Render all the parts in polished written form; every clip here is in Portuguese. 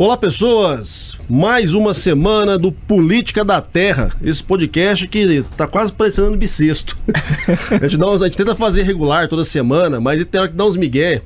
Olá, pessoas! Mais uma semana do Política da Terra, esse podcast que tá quase parecendo um bissexto. A gente tenta fazer regular toda semana, mas tem hora que dá uns migué,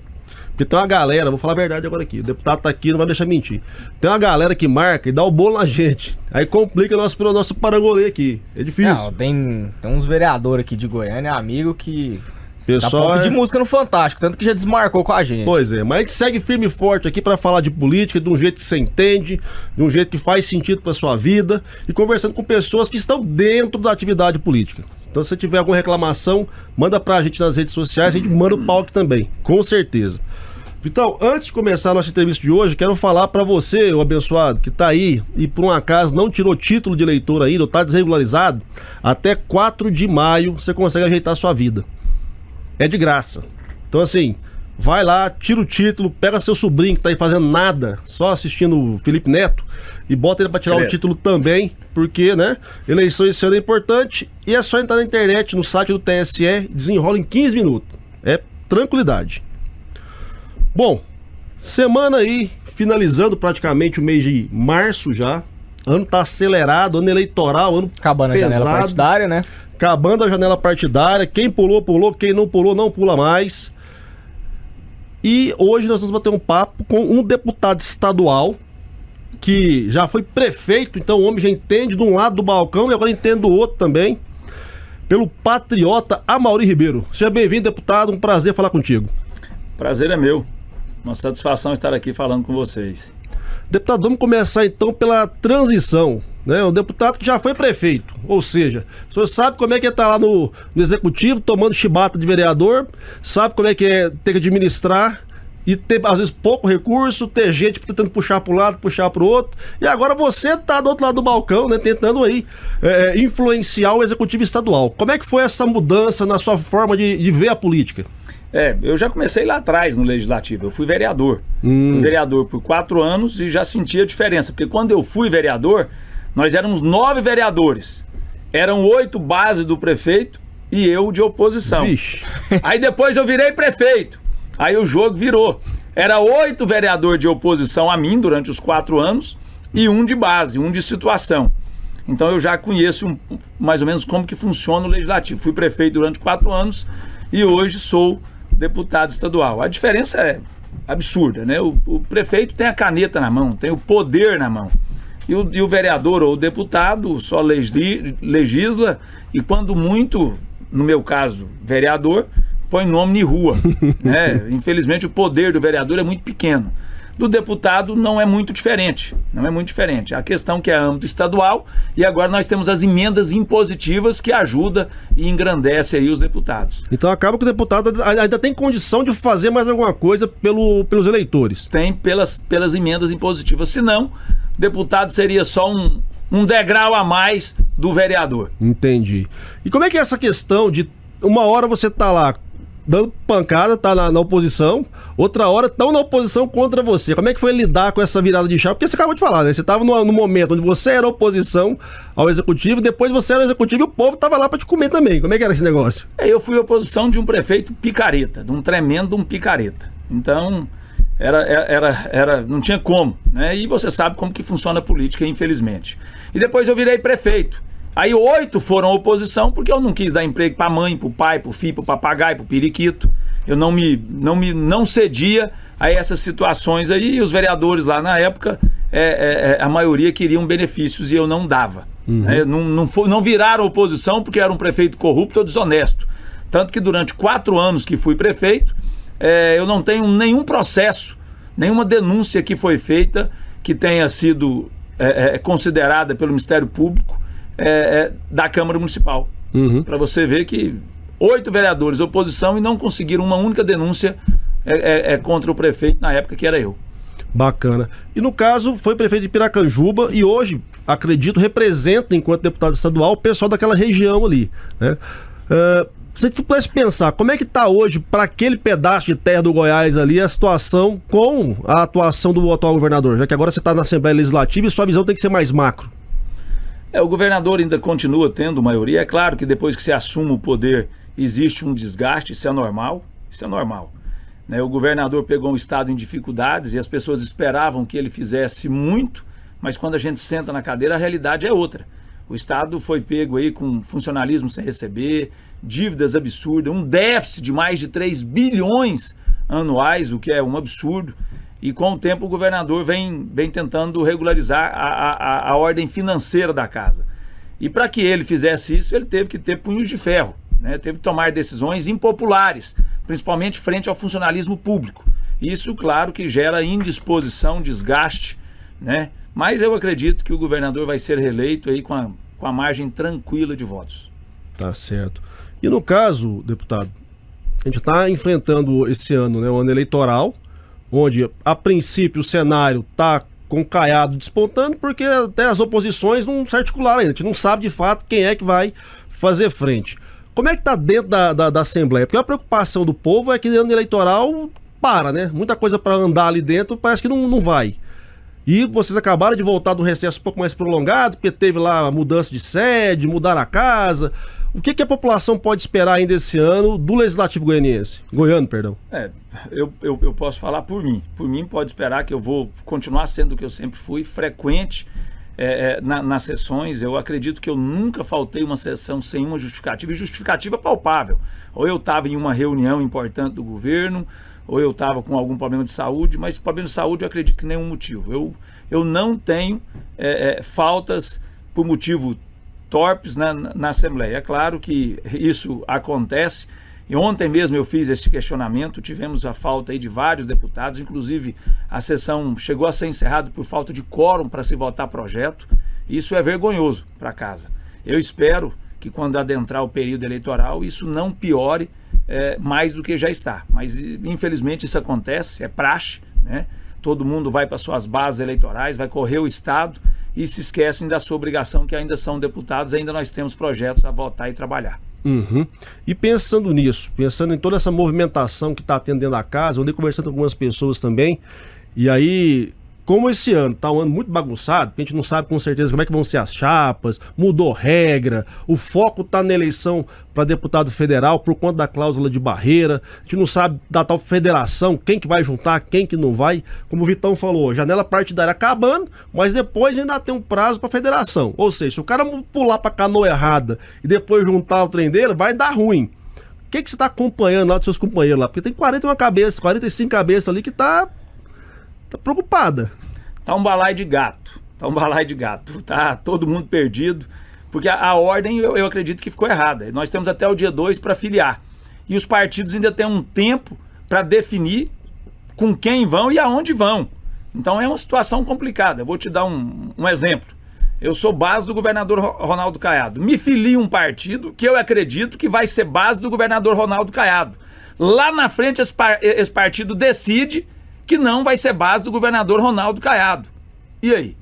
porque tem uma galera, vou falar a verdade agora aqui, o deputado tá aqui, não vai deixar mentir. Tem uma galera que marca e dá o bolo na gente, aí complica nosso parangolê aqui, é difícil. Não, tem uns vereadores aqui de Goiânia, amigo, que... Pessoal, tá ponto de música no Fantástico, tanto que já desmarcou com a gente. Pois é, mas a gente segue firme e forte aqui pra falar de política, de um jeito que você entende, de um jeito que faz sentido pra sua vida e conversando com pessoas que estão dentro da atividade política. Então, se você tiver alguma reclamação, manda pra gente nas redes sociais, a gente manda o pau aqui também, com certeza. Então, antes de começar a nossa entrevista de hoje, quero falar pra você, ô abençoado, que tá aí e por um acaso não tirou título de eleitor ainda ou tá desregularizado, até 4 de maio você consegue ajeitar a sua vida. É de graça. Então assim, vai lá, tira o título, pega seu sobrinho que tá aí fazendo nada, só assistindo o Felipe Neto, e bota ele pra tirar o título também, porque, né, eleição esse ano é importante, e é só entrar na internet, no site do TSE, desenrola em 15 minutos. É tranquilidade. Bom, semana aí, finalizando praticamente o mês de março já, ano tá acelerado, ano eleitoral, ano acabando pesado, a janela partidária, né? Acabando a janela partidária, quem pulou, pulou, quem não pulou, não pula mais. E hoje nós vamos bater um papo com um deputado estadual que já foi prefeito, então o homem já entende de um lado do balcão e agora entende do outro também, pelo patriota Amaury Ribeiro. Seja bem-vindo, deputado, um prazer falar contigo. Prazer é meu, uma satisfação estar aqui falando com vocês. Deputado, vamos começar então pela transição, né? O deputado que já foi prefeito, ou seja, o senhor sabe como é que é estar lá no executivo, tomando chibata de vereador, sabe como é que é ter que administrar e ter às vezes pouco recurso, ter gente tentando puxar para um lado, puxar para o outro, e agora você tá do outro lado do balcão, né, tentando aí influenciar o executivo estadual. Como é que foi essa mudança na sua forma de ver a política? Eu já comecei lá atrás no Legislativo, eu fui vereador. Fui vereador por 4 anos e já senti a diferença, porque quando eu fui vereador, nós éramos 9 vereadores. Eram 8 base do prefeito e eu de oposição. Vixe. Aí depois eu virei prefeito, aí o jogo virou. Era 8 vereadores de oposição a mim durante os 4 anos e 1 de base, 1 de situação. Então eu já conheço mais ou menos como que funciona o Legislativo. Fui prefeito durante 4 anos e hoje sou deputado estadual. A diferença é absurda, né? O prefeito tem a caneta na mão, tem o poder na mão. E o vereador ou o deputado só legisla e quando muito, no meu caso, vereador, põe nome em rua, né? Infelizmente o poder do vereador é muito pequeno. Do deputado não é muito diferente, não é muito diferente. A questão que é âmbito estadual e agora nós temos as emendas impositivas que ajudam e engrandecem aí os deputados. Então acaba que o deputado ainda tem condição de fazer mais alguma coisa pelos eleitores. Tem pelas emendas impositivas, senão deputado seria só um degrau a mais do vereador. Entendi. E como é que é essa questão de uma hora você tá lá dando pancada, tá na oposição, outra hora tão na oposição contra você. Como é que foi lidar com essa virada de chave? Porque você acabou de falar, né? Você tava no momento onde você era oposição ao executivo, depois você era executivo e o povo tava lá pra te comer também. Como é que era esse negócio? Eu fui oposição de um prefeito picareta, de um tremendo picareta. Então, não tinha como, né? E você sabe como que funciona a política, infelizmente. E depois eu virei prefeito. Aí 8 foram oposição porque eu não quis dar emprego pra mãe, pro pai, pro filho, pro papagaio, pro periquito. Eu não cedia a essas situações aí e os vereadores lá na época, a maioria queriam benefícios e eu não dava. Não viraram oposição porque era um prefeito corrupto ou desonesto. Tanto que durante 4 anos que fui prefeito, eu não tenho nenhum processo, nenhuma denúncia que foi feita que tenha sido considerada pelo Ministério Público da Câmara Municipal. Para você ver que 8 vereadores oposição e não conseguiram uma única denúncia contra o prefeito na época que era eu. Bacana. E no caso foi prefeito de Piracanjuba e hoje, acredito, representa enquanto deputado estadual o pessoal daquela região ali, né? Se tu pudesse pensar, como é que tá hoje para aquele pedaço de terra do Goiás ali a situação com a atuação do atual governador, já que agora você está na Assembleia Legislativa e sua visão tem que ser mais macro? O governador ainda continua tendo maioria. É claro que depois que se assume o poder existe um desgaste, isso é normal. né? O governador pegou um estado em dificuldades e as pessoas esperavam que ele fizesse muito, mas quando a gente senta na cadeira, a realidade é outra. O estado foi pego aí com funcionalismo sem receber, dívidas absurdas, um déficit de mais de 3 bilhões anuais, o que é um absurdo. E com o tempo o governador vem tentando regularizar a ordem financeira da casa. E para que ele fizesse isso, ele teve que ter punhos de ferro, né? Teve que tomar decisões impopulares, principalmente frente ao funcionalismo público. Isso, claro, que gera indisposição, desgaste, né? Mas eu acredito que o governador vai ser reeleito aí com a margem tranquila de votos. Tá certo. E no caso, deputado, a gente está enfrentando esse ano, né, um ano eleitoral, onde a princípio o cenário está com o Caiado despontando, porque até as oposições não se articularam ainda. A gente não sabe de fato quem é que vai fazer frente. Como é que está dentro da Assembleia? Porque a preocupação do povo é que no ano eleitoral para, né? Muita coisa para andar ali dentro parece que não vai. E vocês acabaram de voltar do recesso um pouco mais prolongado, porque teve lá a mudança de sede, mudaram a casa. O que a população pode esperar ainda esse ano do Legislativo Goiano, perdão? Eu posso falar por mim. Por mim, pode esperar que eu vou continuar sendo o que eu sempre fui, frequente nas sessões. Eu acredito que eu nunca faltei uma sessão sem uma justificativa, e justificativa palpável. Ou eu estava em uma reunião importante do governo, ou eu estava com algum problema de saúde, mas problema de saúde eu acredito que nenhum motivo. Eu não tenho faltas por motivo torpes na Assembleia. É claro que isso acontece, e ontem mesmo eu fiz esse questionamento, tivemos a falta aí de vários deputados, inclusive a sessão chegou a ser encerrada por falta de quórum para se votar projeto. Isso é vergonhoso para a casa. Eu espero que quando adentrar o período eleitoral isso não piore mais do que já está, mas infelizmente isso acontece, é praxe, né? Todo mundo vai para suas bases eleitorais, vai correr o estado e se esquecem da sua obrigação, que ainda são deputados, ainda nós temos projetos a votar e trabalhar. Uhum. E pensando nisso, pensando em toda essa movimentação que está tendo dentro da casa, eu andei conversando com algumas pessoas também, e aí, como esse ano está um ano muito bagunçado, a gente não sabe com certeza como é que vão ser as chapas, mudou regra, o foco está na eleição para deputado federal por conta da cláusula de barreira, a gente não sabe da tal federação, quem que vai juntar, quem que não vai, como o Vitão falou, janela partidária acabando, mas depois ainda tem um prazo para federação, ou seja, se o cara pular para a canoa errada e depois juntar o trem dele, vai dar ruim. O que você está acompanhando lá dos seus companheiros lá? Porque tem 45 cabeças ali que tá preocupada. Tá um balaio de gato. Tá todo mundo perdido, porque a ordem eu acredito que ficou errada. Nós temos até o dia 2 para filiar. E os partidos ainda têm um tempo para definir com quem vão e aonde vão. Então é uma situação complicada. Eu vou te dar um exemplo. Eu sou base do governador Ronaldo Caiado. Me filio um partido que eu acredito que vai ser base do governador Ronaldo Caiado. Lá na frente esse partido decide que não vai ser base do governador Ronaldo Caiado. E aí?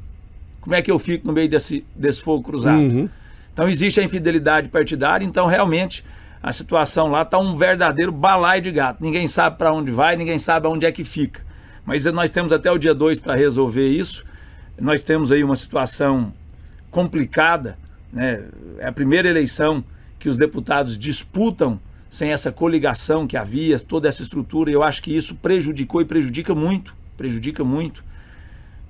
Como é que eu fico no meio desse fogo cruzado? Uhum. Então existe a infidelidade partidária, então realmente a situação lá está um verdadeiro balaio de gato. Ninguém sabe para onde vai, ninguém sabe aonde é que fica. Mas nós temos até o dia 2 para resolver isso. Nós temos aí uma situação complicada, né? É a primeira eleição que os deputados disputam sem essa coligação que havia, toda essa estrutura, e eu acho que isso prejudicou e prejudica muito.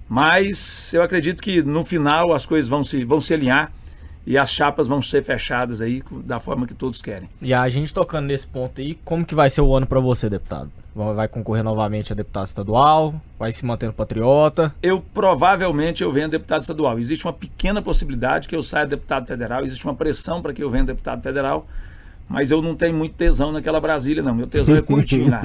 Mas eu acredito que no final as coisas vão se alinhar e as chapas vão ser fechadas aí da forma que todos querem. E a gente tocando nesse ponto aí, como que vai ser o ano para você, deputado? Vai concorrer novamente a deputado estadual? Vai se manter no patriota? Provavelmente eu venho a deputado estadual. Existe uma pequena possibilidade que eu saia deputado federal, existe uma pressão para que eu venha deputado federal, mas eu não tenho muito tesão naquela Brasília, não. Meu tesão é curtinho lá.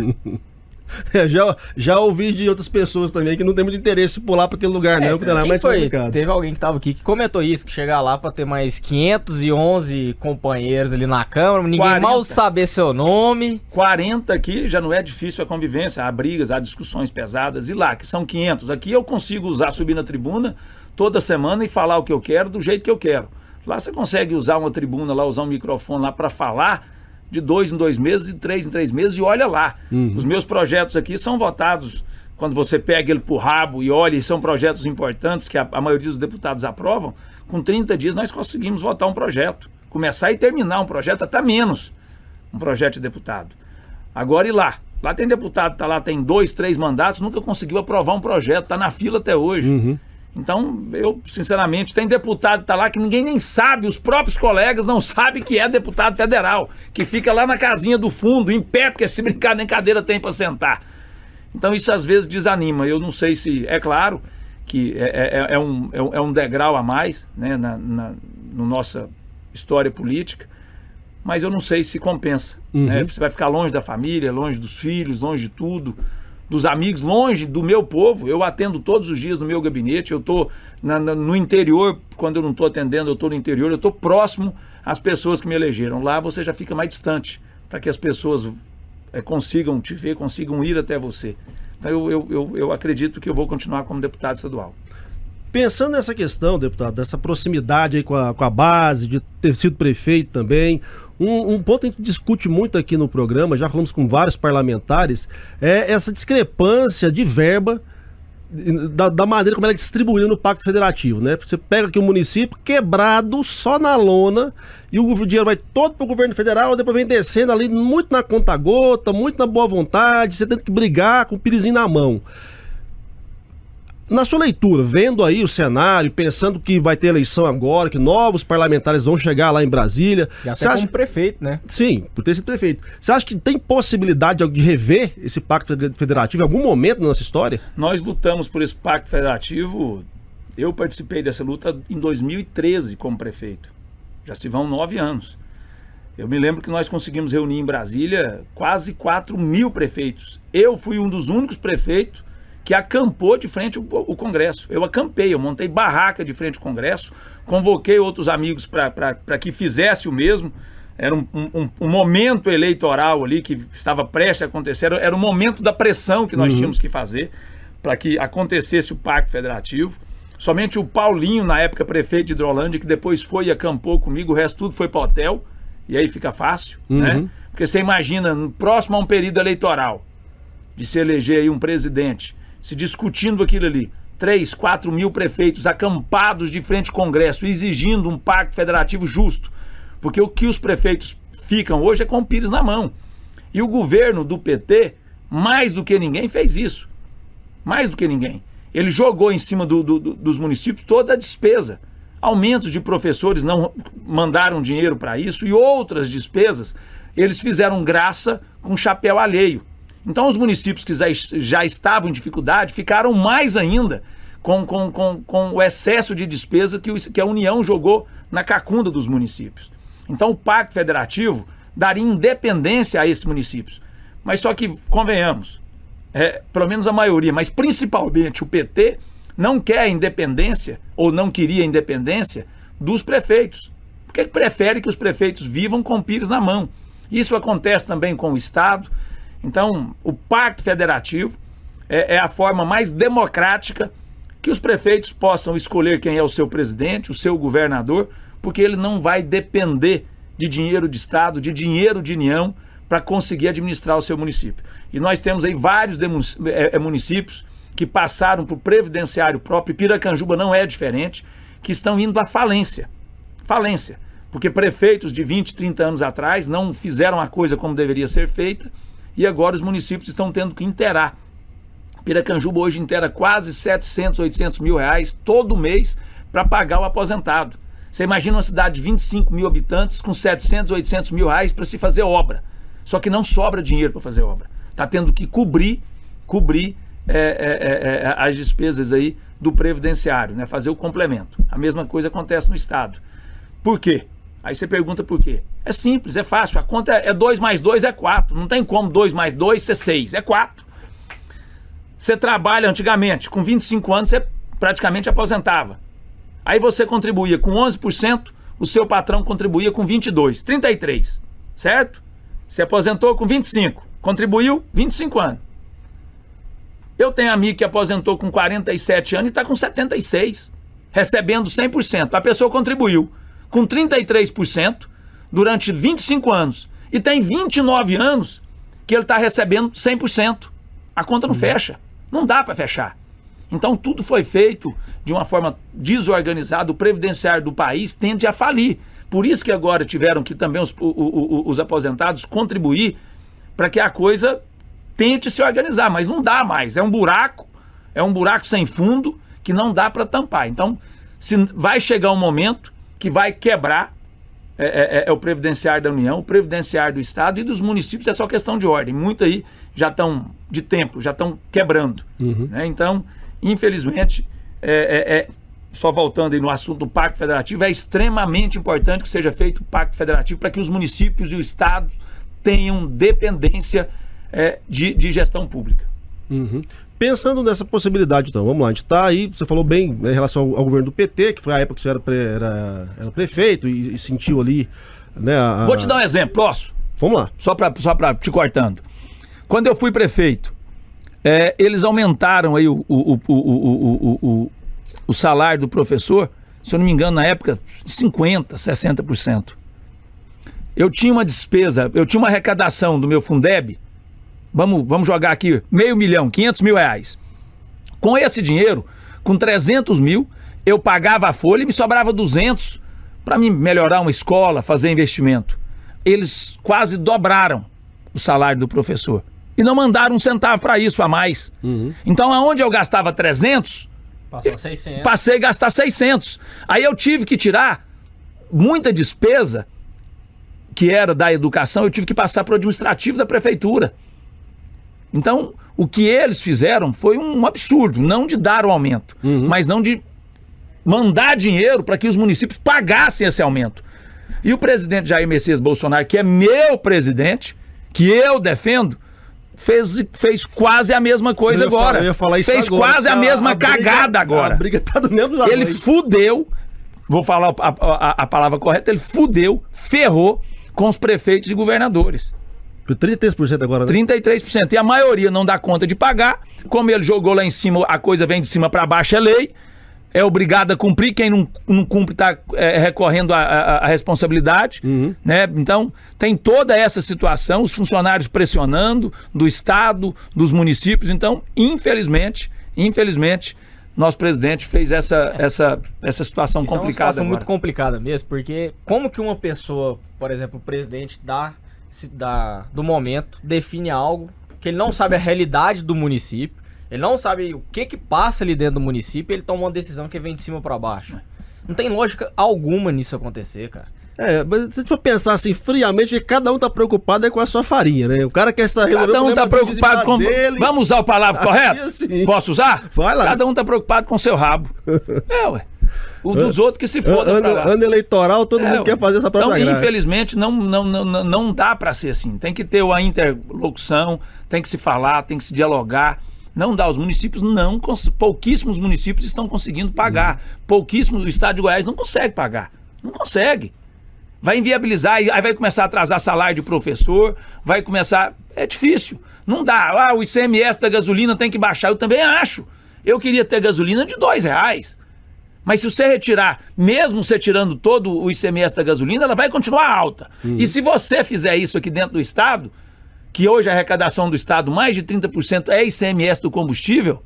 Já ouvi de outras pessoas também que não tem muito interesse em pular para aquele lugar, não, porque lá é mais complicado. Teve alguém que estava aqui que comentou isso, que chegar lá para ter mais 511 companheiros ali na Câmara, ninguém 40. Mal saber seu nome. 40 aqui já não é difícil a convivência, há brigas, há discussões pesadas. E lá, que são 500, aqui eu consigo subir na tribuna toda semana e falar o que eu quero, do jeito que eu quero. Lá você consegue usar uma tribuna, lá usar um microfone lá para falar de 2 em 2 meses, de 3 em 3 meses, e olha lá. Os meus projetos aqui são votados, quando você pega ele pro rabo e olha, e são projetos importantes que a maioria dos deputados aprovam, com 30 dias nós conseguimos votar um projeto. Começar e terminar um projeto, até menos um projeto de deputado. Agora ir lá, Lá tem deputado que tá lá, tem 2, 3 mandatos, nunca conseguiu aprovar um projeto, tá na fila até hoje. Então, eu, sinceramente, tem deputado que tá lá que ninguém nem sabe, os próprios colegas não sabem que é deputado federal, que fica lá na casinha do fundo, em pé, porque se brincar nem cadeira tem para sentar. Então, isso às vezes desanima. Eu não sei se, é claro que é um degrau a mais, né, na nossa história política, mas eu não sei se compensa. Né? Você vai ficar longe da família, longe dos filhos, longe de tudo, dos amigos, longe do meu povo. Eu atendo todos os dias no meu gabinete, eu estou no interior, quando eu não estou atendendo, eu estou no interior, eu estou próximo às pessoas que me elegeram. Lá você já fica mais distante, para que as pessoas consigam te ver, consigam ir até você. Então eu acredito que eu vou continuar como deputado estadual. Pensando nessa questão, deputado, dessa proximidade aí com a base, de ter sido prefeito também, um ponto que a gente discute muito aqui no programa, já falamos com vários parlamentares, é essa discrepância de verba da maneira como ela é distribuída no Pacto Federativo, né? Você pega aqui um município quebrado só na lona e o dinheiro vai todo para o governo federal, depois vem descendo ali muito na conta-gota, muito na boa vontade, você tem que brigar com o pirizinho na mão. Na sua leitura, vendo aí o cenário, pensando que vai ter eleição agora, que novos parlamentares vão chegar lá em Brasília... E até como prefeito, né? Sim, por ter sido prefeito. Você acha que tem possibilidade de rever esse pacto federativo em algum momento na nossa história? Nós lutamos por esse pacto federativo, eu participei dessa luta em 2013 como prefeito. Já se vão 9 anos. Eu me lembro que nós conseguimos reunir em Brasília quase 4 mil prefeitos. Eu fui um dos únicos prefeitos que acampou de frente ao Congresso. Eu acampei, eu montei barraca de frente ao Congresso, convoquei outros amigos para que fizesse o mesmo. Era um momento eleitoral ali que estava prestes a acontecer, era o momento da pressão que nós tínhamos que fazer para que acontecesse o Pacto Federativo. Somente o Paulinho, na época prefeito de Hidrolândia, que depois foi e acampou comigo, o resto tudo foi para o hotel, e aí fica fácil, né? Porque você imagina, próximo a um período eleitoral, de se eleger aí um presidente, se discutindo aquilo ali, 3, 4 mil prefeitos acampados de frente ao Congresso, exigindo um pacto federativo justo. Porque o que os prefeitos ficam hoje é com o pires na mão. E o governo do PT, mais do que ninguém, fez isso. Mais do que ninguém. Ele jogou em cima dos municípios toda a despesa. Aumentos de professores não mandaram dinheiro para isso e outras despesas, eles fizeram graça com chapéu alheio. Então os municípios que já estavam em dificuldade ficaram mais ainda com o excesso de despesa que a União jogou na cacunda dos municípios. Então o Pacto Federativo daria independência a esses municípios. Mas só que, convenhamos, pelo menos a maioria, mas principalmente o PT, não quer a independência, ou não queria a independência, dos prefeitos. Porque prefere que os prefeitos vivam com o pires na mão. Isso acontece também com o Estado. Então, o Pacto Federativo é a forma mais democrática que os prefeitos possam escolher quem é o seu presidente, o seu governador, porque ele não vai depender de dinheiro de Estado, de dinheiro de União, para conseguir administrar o seu município. E nós temos aí vários municípios que passaram por previdenciário próprio, Piracanjuba não é diferente, que estão indo à falência. Falência. Porque prefeitos de 20, 30 anos atrás não fizeram a coisa como deveria ser feita, e agora os municípios estão tendo que inteirar. Piracanjuba hoje inteira quase 700, 800 mil reais todo mês para pagar o aposentado. Você imagina uma cidade de 25 mil habitantes com 700, 800 mil reais para se fazer obra. Só que não sobra dinheiro para fazer obra. Está tendo que cobrir as despesas aí do previdenciário, né? Fazer o complemento. A mesma coisa acontece no Estado. Por quê? Aí você pergunta por quê. É simples, é fácil. A conta é 2 mais 2 é 4. Não tem como 2 mais 2 ser 6. É 4. Você trabalha antigamente, com 25 anos você praticamente aposentava. Aí você contribuía com 11%, o seu patrão contribuía com 22%, 33%. Certo? Você aposentou com 25%, contribuiu 25 anos. Eu tenho amigo que aposentou com 47 anos e está com 76%, recebendo 100%. A pessoa contribuiu com 33% durante 25 anos e tem 29 anos que ele está recebendo 100%. A conta não fecha, não dá para fechar. Então tudo foi feito de uma forma desorganizada, o previdenciário do país tende a falir. Por isso que agora tiveram que também os aposentados contribuir para que a coisa tente se organizar, mas não dá mais. É um buraco sem fundo que não dá para tampar. Então, vai chegar um momento que vai quebrar o previdenciário da União, o previdenciário do Estado e dos municípios. É só questão de ordem. Muito aí já estão de tempo, já estão quebrando. Né? Então, infelizmente, só voltando aí no assunto do Pacto Federativo, é extremamente importante que seja feito o Pacto Federativo para que os municípios e o Estado tenham dependência de gestão pública. Pensando nessa possibilidade, então, vamos lá, a gente está aí, você falou bem, né, em relação ao governo do PT, que foi a época que você era prefeito e sentiu ali, né, Vou te dar um exemplo, posso? Vamos lá. Só para te cortando. Quando eu fui prefeito, eles aumentaram aí o salário do professor, se eu não me engano, na época, 50%, 60%. Eu tinha uma despesa, eu tinha uma arrecadação do meu Fundeb, vamos jogar aqui, R$500 mil, R$500 mil. Com esse dinheiro, com 300 mil, eu pagava a folha e me sobrava 200 para mim melhorar uma escola, fazer investimento. Eles quase dobraram o salário do professor. E não mandaram um centavo para isso a mais. Então, aonde eu gastava 300, passou 600. Passei a gastar 600. Aí eu tive que tirar muita despesa, que era da educação, eu tive que passar para o administrativo da prefeitura. Então, o que eles fizeram foi um absurdo, não de dar o aumento, mas não de mandar dinheiro para que os municípios pagassem esse aumento. E o presidente Jair Messias Bolsonaro, que é meu presidente, que eu defendo, fez quase a mesma coisa agora. Eu ia falar isso fez agora, quase a mesma cagada agora. A briga tá do mesmo lado. Ele fudeu, vou falar a palavra correta, ele fudeu, ferrou com os prefeitos e governadores. 33% agora, né? 33%. E a maioria não dá conta de pagar. Como ele jogou lá em cima, a coisa vem de cima para baixo, é lei. É obrigado a cumprir. Quem não cumpre está recorrendo à responsabilidade. Né? Então, tem toda essa situação, os funcionários pressionando do Estado, dos municípios. Então, infelizmente, nosso presidente fez essa situação complicada. É uma situação muito complicada mesmo, porque como que uma pessoa, por exemplo, o presidente do momento, define algo que ele não sabe a realidade do município, ele não sabe o que passa ali dentro do município, ele toma uma decisão que vem de cima pra baixo. Não tem lógica alguma nisso acontecer, cara. Mas se a gente for pensar assim, friamente, cada um tá preocupado com a sua farinha, né? O cara quer resolver cada um tá preocupado com... Dele. Vamos usar a palavra correta? Assim. Posso usar? Vai lá. Cada um tá preocupado com o seu rabo. Ué. O dos outros que se foda pra lá. Ano eleitoral, todo mundo quer fazer essa própria graça. Então, infelizmente, não dá pra ser assim. Tem que ter a interlocução, tem que se falar, tem que se dialogar. Não dá. Os municípios pouquíssimos municípios estão conseguindo pagar. Pouquíssimos, o estado de Goiás não consegue pagar. Não consegue. Vai inviabilizar, aí vai começar a atrasar salário de professor, vai começar... É difícil. Não dá. O ICMS da gasolina tem que baixar. Eu também acho. Eu queria ter gasolina de R$2. Mas se você retirar, mesmo você tirando todo o ICMS da gasolina, ela vai continuar alta. E se você fizer isso aqui dentro do Estado, que hoje a arrecadação do Estado, mais de 30% é ICMS do combustível,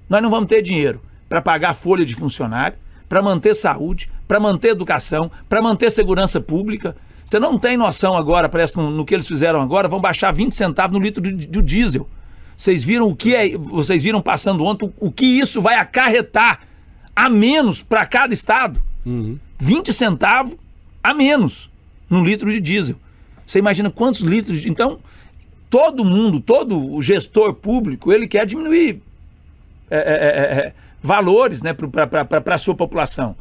nós não vamos ter dinheiro para pagar folha de funcionário, para manter saúde, para manter educação, para manter segurança pública. Você não tem noção agora, parece no que eles fizeram agora, vão baixar 20 centavos no litro do diesel. Vocês viram vocês viram passando ontem o que isso vai acarretar a menos para cada estado? 20 centavos a menos no litro de diesel. Você imagina quantos litros? Então, todo o gestor público, ele quer diminuir valores, né, para a sua população.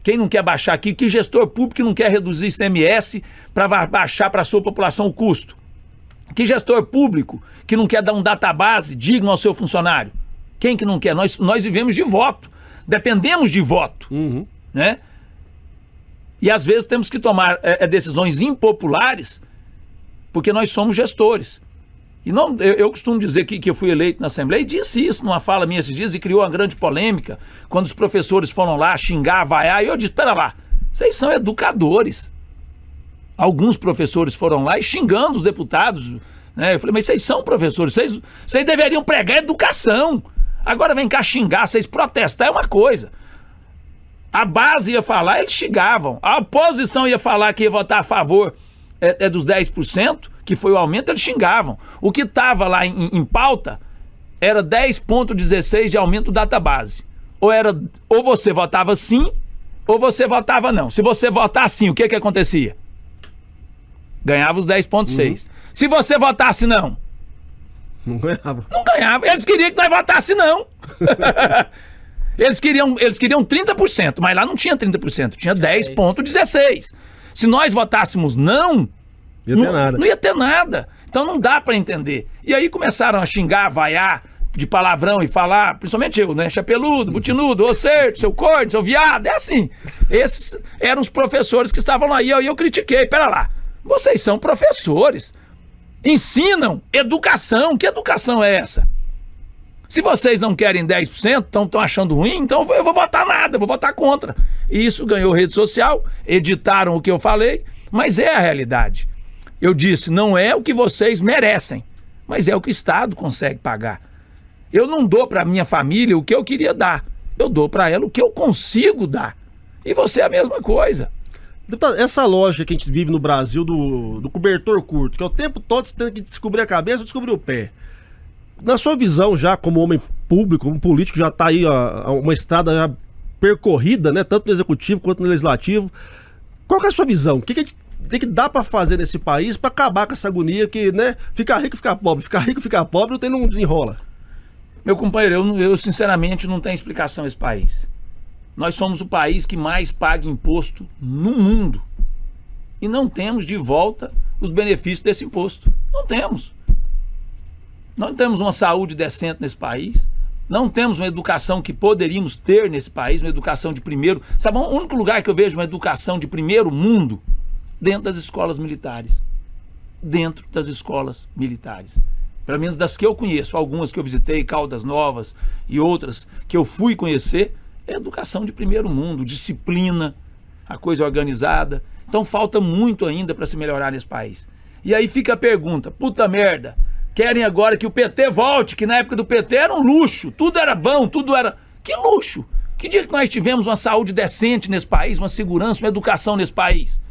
Quem não quer baixar aqui? Que gestor público não quer reduzir ICMS para baixar para a sua população o custo? Que gestor público que não quer dar um database digno ao seu funcionário? Quem que não quer? Nós vivemos de voto. Dependemos de voto. Né? E às vezes temos que tomar decisões impopulares porque nós somos gestores. E não, eu costumo dizer que eu fui eleito na Assembleia e disse isso numa fala minha esses dias e criou uma grande polêmica quando os professores foram lá xingar, vaiar, e eu disse, espera lá, vocês são educadores. Alguns professores foram lá e xingando os deputados, né? Eu falei, mas vocês são professores, vocês deveriam pregar educação. Agora vem cá xingar, vocês protestar é uma coisa. A base ia falar, eles xingavam. A oposição ia falar que ia votar a favor dos 10%, que foi o aumento, eles xingavam. O que estava lá em pauta era 10,16 de aumento da database. Ou você votava sim, ou você votava não. Se você votar sim, o que acontecia? Ganhava os 10,6. Se você votasse não, Não ganhava. não ganhava. Eles queriam que nós votasse não. Eles queriam 30%, mas lá não tinha 30%, tinha 10,16. Se nós votássemos não, não ia ter nada. Então não dá pra entender. E aí começaram a xingar, vaiar de palavrão e falar, principalmente eu, né? Chapeludo, butinudo, ô certo, seu corno, seu viado, é assim. Esses eram os professores que estavam lá. E eu critiquei, pera lá, vocês são professores. Ensinam educação. Que educação é essa? Se vocês não querem 10%, estão achando ruim, então eu vou votar nada, eu vou votar contra. E isso ganhou rede social, editaram o que eu falei, mas é a realidade. Eu disse, não é o que vocês merecem, mas é o que o Estado consegue pagar. Eu não dou para minha família o que eu queria dar, eu dou para ela o que eu consigo dar. E você é a mesma coisa. Deputado, essa lógica que a gente vive no Brasil do cobertor curto, que é o tempo todo você tem que descobrir a cabeça ou descobrir o pé. Na sua visão, já como homem público, como político, já está aí uma estrada já percorrida, né, tanto no executivo quanto no legislativo. Qual que é a sua visão? O que que dá para fazer nesse país para acabar com essa agonia que, né, ficar rico, ficar pobre, não desenrola? Meu companheiro, eu sinceramente não tenho explicação esse país. Nós somos o país que mais paga imposto no mundo. E não temos de volta os benefícios desse imposto. Não temos. Não temos uma saúde decente nesse país. Não temos uma educação que poderíamos ter nesse país, uma educação de primeiro. Sabe, o único lugar que eu vejo uma educação de primeiro mundo? Dentro das escolas militares. Dentro das escolas militares. Pelo menos das que eu conheço. Algumas que eu visitei, Caldas Novas e outras que eu fui conhecer. É educação de primeiro mundo, disciplina, a coisa organizada. Então falta muito ainda para se melhorar nesse país. E aí fica a pergunta, puta merda, querem agora que o PT volte, que na época do PT era um luxo, tudo era bom, tudo era... Que luxo? Que dia que nós tivemos uma saúde decente nesse país, uma segurança, uma educação nesse país?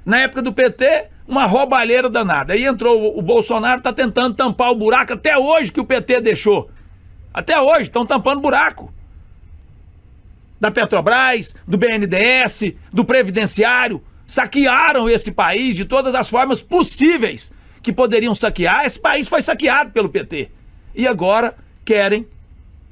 Na época do PT, uma roubalheira danada. Aí entrou o Bolsonaro, tá tentando tampar o buraco até hoje que o PT deixou. Até hoje, estão tampando buraco. Da Petrobras, do BNDES, do Previdenciário, saquearam esse país de todas as formas possíveis que poderiam saquear. Esse país foi saqueado pelo PT. E agora querem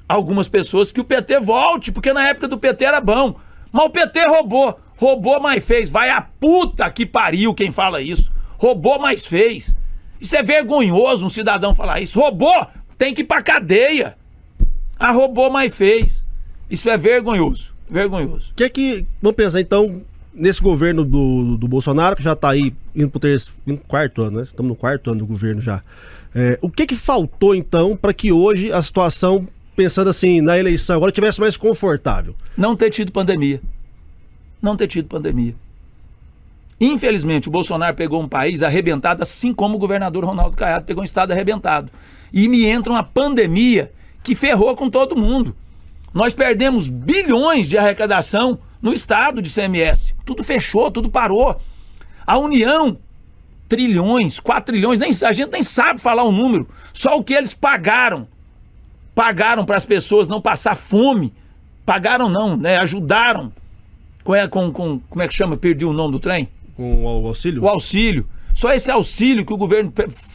algumas pessoas que o PT volte, porque na época do PT era bom. Mas o PT roubou, mas fez. Vai a puta que pariu quem fala isso. Roubou, mas fez. Isso é vergonhoso um cidadão falar isso. Roubou, tem que ir pra cadeia. Ah, roubou, mas fez. Isso é vergonhoso, vergonhoso. Vamos pensar então, nesse governo do Bolsonaro, que já está aí indo pro quarto ano, né? Estamos no quarto ano do governo já. O que faltou então para que hoje a situação, pensando assim, na eleição, agora tivesse mais confortável? Não ter tido pandemia. Não ter tido pandemia. Infelizmente, o Bolsonaro pegou um país arrebentado, assim como o governador Ronaldo Caiado pegou um estado arrebentado. E me entra uma pandemia que ferrou com todo mundo. Nós perdemos bilhões de arrecadação no estado de CMS. Tudo fechou, tudo parou. A União, trilhões, 4 trilhões, a gente nem sabe falar o número. Só o que eles pagaram. Pagaram para as pessoas não passar fome. Pagaram não, né? Ajudaram. Como é que chama? Perdi o nome do trem. Com o auxílio? O auxílio. Só esse auxílio que o governo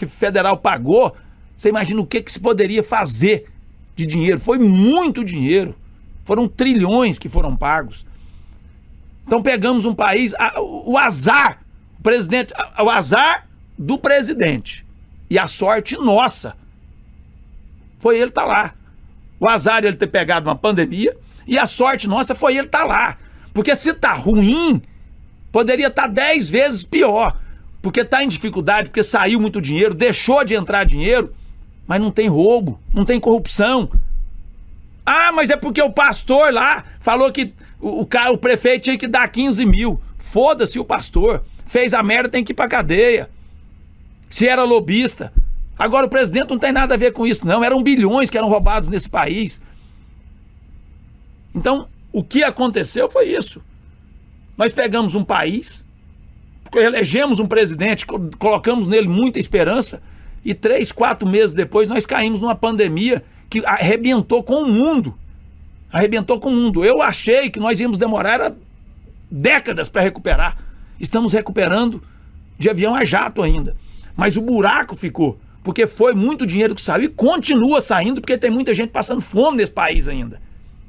federal pagou, você imagina o que se poderia fazer de dinheiro. Foi muito dinheiro. Foram trilhões que foram pagos. Então pegamos um país, o azar do presidente e a sorte nossa foi ele estar lá. O azar ele ter pegado uma pandemia e a sorte nossa foi ele estar lá. Porque se tá ruim, poderia estar 10 vezes pior. Porque tá em dificuldade, porque saiu muito dinheiro, deixou de entrar dinheiro, mas não tem roubo, não tem corrupção. Ah, mas é porque o pastor lá falou que o prefeito tinha que dar 15 mil. Foda-se o pastor. Fez a merda, tem que ir pra cadeia. Se era lobista. Agora o presidente não tem nada a ver com isso, não. Eram bilhões que eram roubados nesse país. Então, o que aconteceu foi isso. Nós pegamos um país elegemos um presidente, colocamos nele muita esperança, e 3, 4 meses depois nós caímos numa pandemia que arrebentou com o mundo. Arrebentou com o mundo. Eu achei que nós íamos demorar décadas para recuperar. Estamos recuperando de avião a jato ainda. Mas o buraco ficou, porque foi muito dinheiro que saiu e continua saindo, porque tem muita gente passando fome nesse país ainda.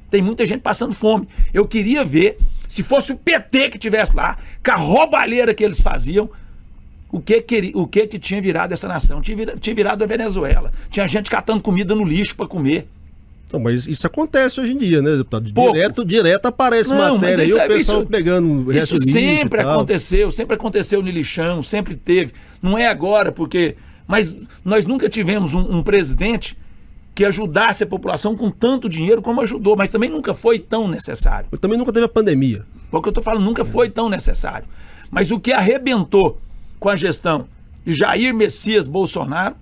Tem muita gente passando fome. Eu queria ver, se fosse o PT que estivesse lá, com a roubalheira que eles faziam, o que tinha virado essa nação. Tinha virado a Venezuela. Tinha gente catando comida no lixo para comer. Não, mas isso acontece hoje em dia, né, deputado? Pouco. Direto aparece matéria aí, o pessoal pegando isso sempre aconteceu no lixão, sempre teve. Não é agora, porque... Mas nós nunca tivemos um presidente que ajudasse a população com tanto dinheiro como ajudou, mas também nunca foi tão necessário. Também nunca teve a pandemia. Foi o que eu estou falando, nunca foi tão necessário. Mas o que arrebentou com a gestão de Jair Messias Bolsonaro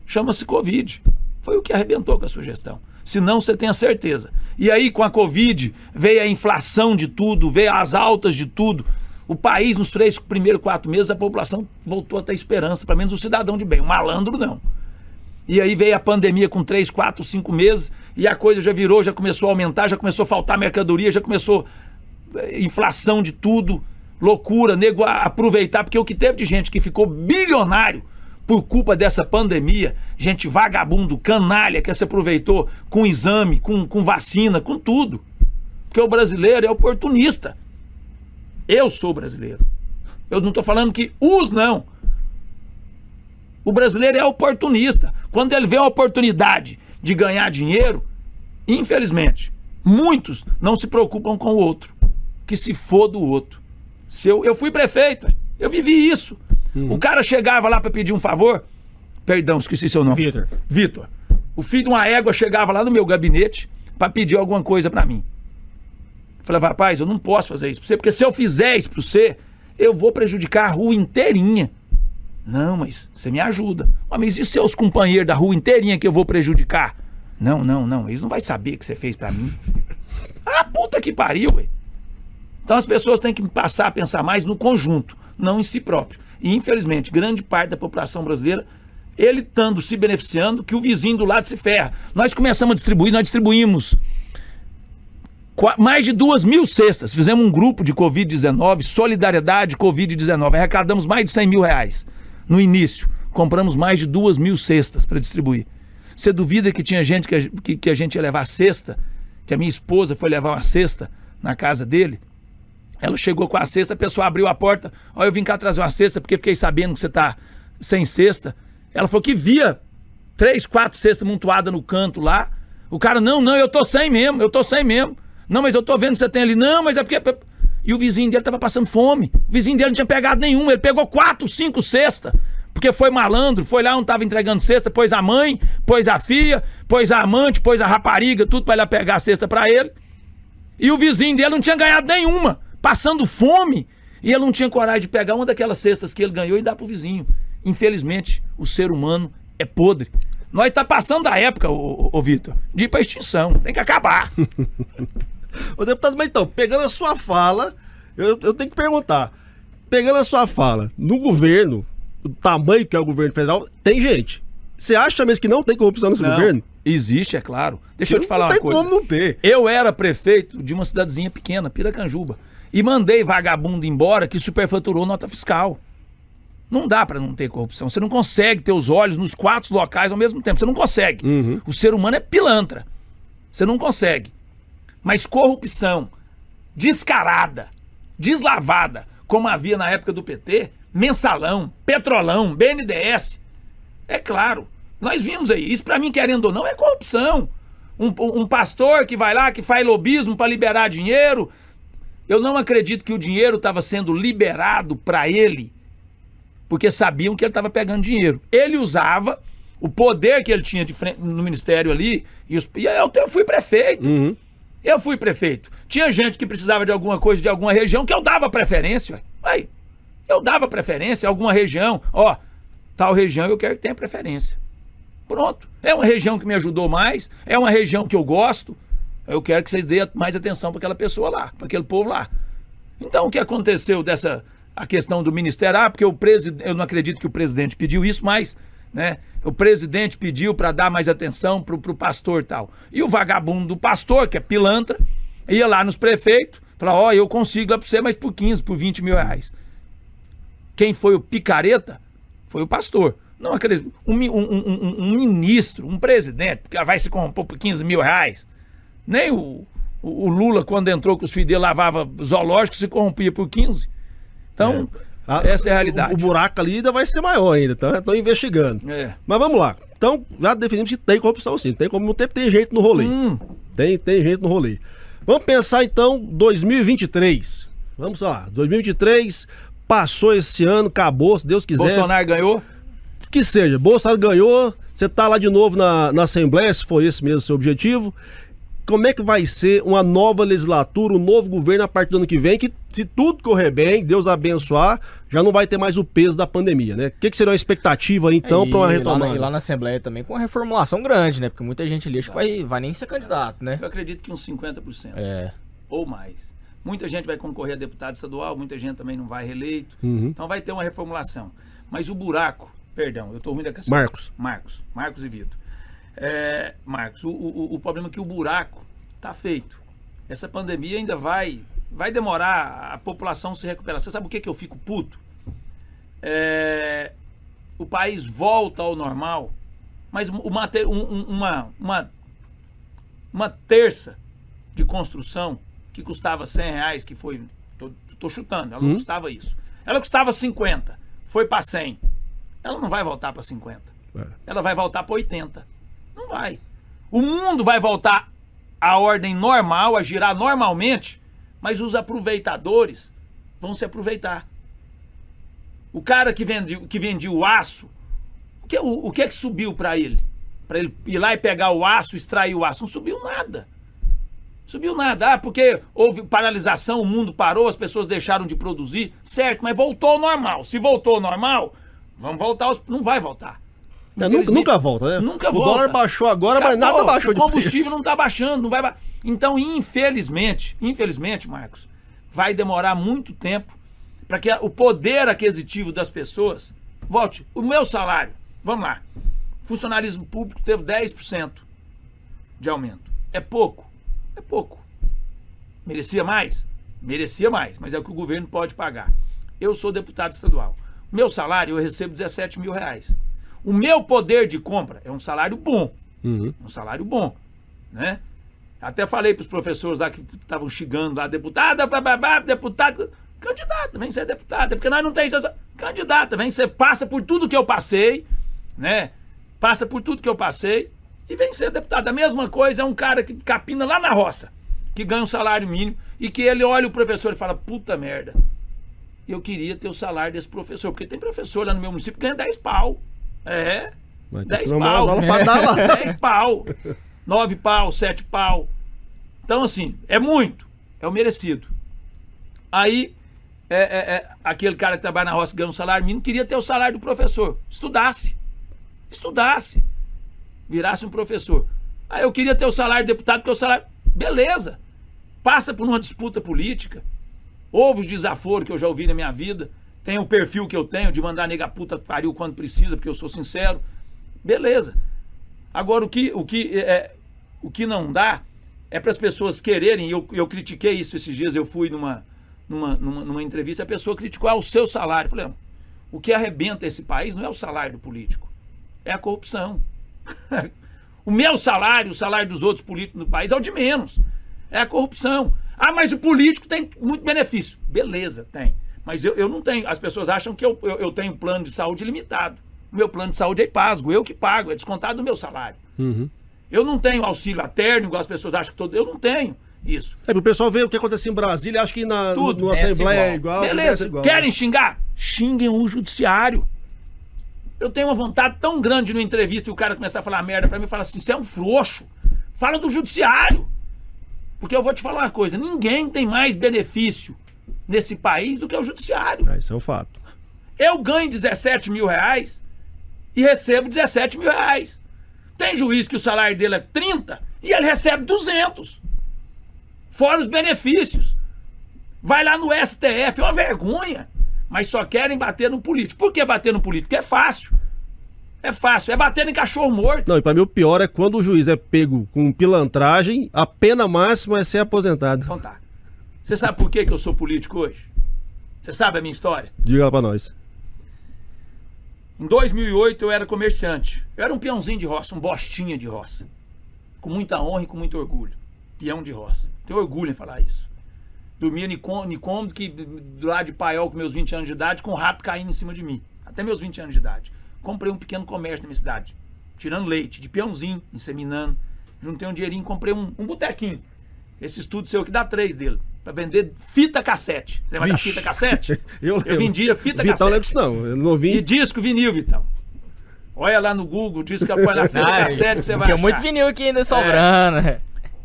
chama-se Covid. Foi o que arrebentou com a sua gestão. Senão você tem a certeza. E aí com a Covid veio a inflação de tudo, veio as altas de tudo. O país nos 3 primeiros 4 meses a população voltou a ter esperança, pelo menos o cidadão de bem, o malandro não. E aí veio a pandemia com 3, 4, 5 meses e a coisa já virou, já começou a aumentar, já começou a faltar mercadoria, já começou inflação de tudo, loucura, nego a aproveitar, porque o que teve de gente que ficou bilionário por culpa dessa pandemia, gente vagabundo, canalha, que se aproveitou com exame, com vacina, com tudo. Porque o brasileiro é oportunista. Eu sou brasileiro. Eu não estou falando que não. O brasileiro é oportunista. Quando ele vê a oportunidade de ganhar dinheiro, infelizmente, muitos não se preocupam com o outro. Que se foda o outro. Eu fui prefeito, eu vivi isso. O cara chegava lá para pedir um favor. Perdão, esqueci seu nome. Vitor. O filho de uma égua chegava lá no meu gabinete para pedir alguma coisa para mim. Eu falava, rapaz, eu não posso fazer isso pra você, porque se eu fizer isso pra você, eu vou prejudicar a rua inteirinha. Não, mas você me ajuda. Mas e seus companheiros da rua inteirinha que eu vou prejudicar? Não, eles não vão saber que você fez pra mim. Ah, puta que pariu, ué. Então as pessoas têm que passar a pensar mais no conjunto, não em si próprio. E infelizmente, grande parte da população brasileira, ele estando se beneficiando, que o vizinho do lado se ferra. Nós começamos a distribuir, nós distribuímos mais de 2.000 cestas. Fizemos um grupo de Covid-19, Solidariedade Covid-19. Arrecadamos mais de 100 mil reais no início. Compramos mais de 2.000 cestas para distribuir. Você duvida que tinha gente que a gente ia levar cesta? Que a minha esposa foi levar uma cesta na casa dele? Ela chegou com a cesta, a pessoa abriu a porta. Ó, eu vim cá trazer uma cesta porque fiquei sabendo que você tá sem cesta. Ela falou que via 3, 4 cestas amontoadas no canto lá. O cara, não, eu tô sem mesmo. Não, mas eu tô vendo que você tem ali. Não, mas é porque... E o vizinho dele tava passando fome. O vizinho dele não tinha pegado nenhuma. Ele pegou 4, 5 cestas. Porque foi malandro, foi lá onde tava entregando cesta, pôs a mãe, pôs a filha, pôs a amante, pôs a rapariga, tudo pra ir lá pegar a cesta pra ele. E o vizinho dele não tinha ganhado nenhuma. Passando fome, e ele não tinha coragem de pegar uma daquelas cestas que ele ganhou e dar pro vizinho. Infelizmente, o ser humano é podre. Nós tá passando da época, ô Vitor, de ir pra extinção. Tem que acabar. Ô deputado, mas então, pegando a sua fala, eu tenho que perguntar. Pegando a sua fala, no governo, o tamanho que é o governo federal, tem gente. Você acha mesmo que não tem corrupção nesse governo? Existe, é claro. Deixa eu te falar uma coisa. Não tem como não ter. Eu era prefeito de uma cidadezinha pequena, Piracanjuba. E mandei vagabundo embora que superfaturou nota fiscal. Não dá pra não ter corrupção. Você não consegue ter os olhos nos 4 locais ao mesmo tempo. Você não consegue. O ser humano é pilantra. Você não consegue. Mas corrupção descarada, deslavada, como havia na época do PT, mensalão, petrolão, BNDES, é claro. Nós vimos aí. Isso pra mim, querendo ou não, é corrupção. Um pastor que vai lá, que faz lobismo pra liberar dinheiro. Eu não acredito que o dinheiro estava sendo liberado para ele, porque sabiam que ele estava pegando dinheiro. Ele usava o poder que ele tinha de frente, no ministério ali, e eu fui prefeito. Eu fui prefeito. Tinha gente que precisava de alguma coisa de alguma região que eu dava preferência. Aí, eu dava preferência a alguma região. Ó, tal região eu quero que tenha preferência. Pronto. É uma região que me ajudou mais, é uma região que eu gosto. Eu quero que vocês deem mais atenção para aquela pessoa lá, para aquele povo lá. Então, o que aconteceu dessa a questão do ministério, porque eu não acredito que o presidente pediu isso, mas, né, o presidente pediu para dar mais atenção pro pastor e tal. E o vagabundo do pastor, que é pilantra, ia lá nos prefeitos, falava, eu consigo lá para você, mas por 15, por 20 mil reais. Quem foi o picareta foi o pastor. Não acredito. Um ministro, um presidente, que vai se corromper por 15 mil reais. Nem o Lula, quando entrou com os filhos dele, lavava zoológico, se corrompia por 15. Então, essa é a realidade. O buraco ali ainda vai ser maior ainda, então estão investigando. Mas vamos lá. Então, já definimos que tem corrupção sim. Tem como não ter, tem gente no rolê. Tem gente no rolê. Vamos pensar então 2023. Vamos lá, 2023, passou esse ano, acabou, se Deus quiser. Bolsonaro ganhou? Que seja, Bolsonaro ganhou, você tá lá de novo na Assembleia, se foi esse mesmo o seu objetivo. Como é que vai ser uma nova legislatura, um novo governo a partir do ano que vem, que se tudo correr bem, Deus abençoar, já não vai ter mais o peso da pandemia, né? O que seria a expectativa aí, então, para uma retomada? E lá na Assembleia também com uma reformulação grande, né? Porque muita gente ali acha que vai nem ser candidato, né? Eu acredito que uns 50%. Ou mais. Muita gente vai concorrer a deputado estadual, muita gente também não vai reeleito. Então vai ter uma reformulação. Mas o buraco, perdão, eu tô ruim da questão. Marcos e Vitor. Marcos, o problema é que o buraco tá feito. Essa pandemia ainda vai demorar a população se recuperar. Você sabe o que eu fico puto? O país volta ao normal, mas uma terça de construção que custava R$100, que foi, tô chutando, ela não custava isso. Ela custava 50, foi para 100. Ela não vai voltar para 50. Ela vai voltar para 80. Não vai. O mundo vai voltar à ordem normal, a girar normalmente, mas os aproveitadores vão se aproveitar. O cara que vendia o aço, o que é que subiu para ele? Para ele ir lá e pegar o aço, extrair o aço? Não subiu nada. Subiu nada. Porque houve paralisação, o mundo parou, as pessoas deixaram de produzir. Certo, mas voltou ao normal. Se voltou ao normal, vamos voltar. Não vai voltar. Nunca volta, né? Nunca volta. O dólar baixou agora, mas nada baixou de preço. O combustível não está baixando, não vai. Então, infelizmente, Marcos, vai demorar muito tempo para que o poder aquisitivo das pessoas volte. O meu salário, vamos lá, funcionalismo público teve 10% de aumento. É pouco? É pouco. Merecia mais? Merecia mais, mas é o que o governo pode pagar. Eu sou deputado estadual. Meu salário, eu recebo R$17 mil. O meu poder de compra é um salário bom. Um salário bom, né? Até falei para os professores lá que estavam xingando lá, deputado, candidato, vem ser deputado, é porque nós não temos candidato, vem ser, passa por tudo que eu passei, né? Passa por tudo que eu passei e vem ser deputado. A mesma coisa é um cara que capina lá na roça, que ganha um salário mínimo e que ele olha o professor e fala, puta merda, eu queria ter o salário desse professor, porque tem professor lá no meu município que ganha 10 pau. 10 pau. 10 pau. 9 pau, 7 pau. Então, assim, é muito. É o merecido. Aí, aquele cara que trabalha na roça ganha um salário mínimo, queria ter o salário do professor. Estudasse. Virasse um professor. Aí eu queria ter o salário do deputado, porque o salário... Beleza. Passa por uma disputa política. Houve os desaforos que eu já ouvi na minha vida. Tem o perfil que eu tenho de mandar nega puta pariu quando precisa, porque eu sou sincero. Beleza. Agora, o que não dá é para as pessoas quererem, eu critiquei isso esses dias, eu fui numa entrevista, a pessoa criticou o seu salário. Eu falei, o que arrebenta esse país não é o salário do político, é a corrupção. O meu salário, o salário dos outros políticos no país é o de menos, é a corrupção. Ah, mas o político tem muito benefício. Beleza, tem. Mas eu não tenho, as pessoas acham que eu tenho plano de saúde limitado. O meu plano de saúde é IPASGO, eu que pago, é descontado do meu salário. Eu não tenho auxílio aterno, igual as pessoas acham que eu não tenho isso. O pessoal vê o que acontece em Brasília, acho que no Assembleia é igual. Beleza, querem xingar? Xinguem o judiciário. Eu tenho uma vontade tão grande numa entrevista e o cara começar a falar merda pra mim e falar assim, você é um frouxo. Fala do judiciário. Porque eu vou te falar uma coisa, ninguém tem mais benefício nesse país do que o judiciário. Isso é um fato. Eu ganho R$17 mil e recebo R$17 mil. Tem juiz que o salário dele é 30 e ele recebe 200. Fora os benefícios. Vai lá no STF, é uma vergonha. mas só querem bater no político. Por que bater no político? Porque é fácil. É fácil, é bater em cachorro morto. Não, e pra mim o pior é quando o juiz é pego com pilantragem, a pena máxima é ser aposentado. Então tá. Você sabe por que eu sou político hoje? Você sabe a minha história? Diga lá pra nós. Em 2008 eu era comerciante. Eu era um peãozinho de roça, um bostinha de roça. Com muita honra e com muito orgulho. Peão de roça. Tenho orgulho em falar isso. Dormia em cômodo que do lado de Paiol com meus 20 anos de idade, com o rato caindo em cima de mim. Até meus 20 anos de idade. Comprei um pequeno comércio na minha cidade. Tirando leite, de peãozinho, inseminando. Juntei um dinheirinho, comprei um botequinho. Esse estudo seu aqui dá 3 dele. Pra vender fita cassete. Lembra da fita cassete? Eu vendia fita Vitão, cassete. não lembro disso não. Eu não vi. E disco vinil, Vitão. Olha lá no Google, disco que põe na fita cassete que você vai Tinha achar. muito vinil aqui ainda sobrando.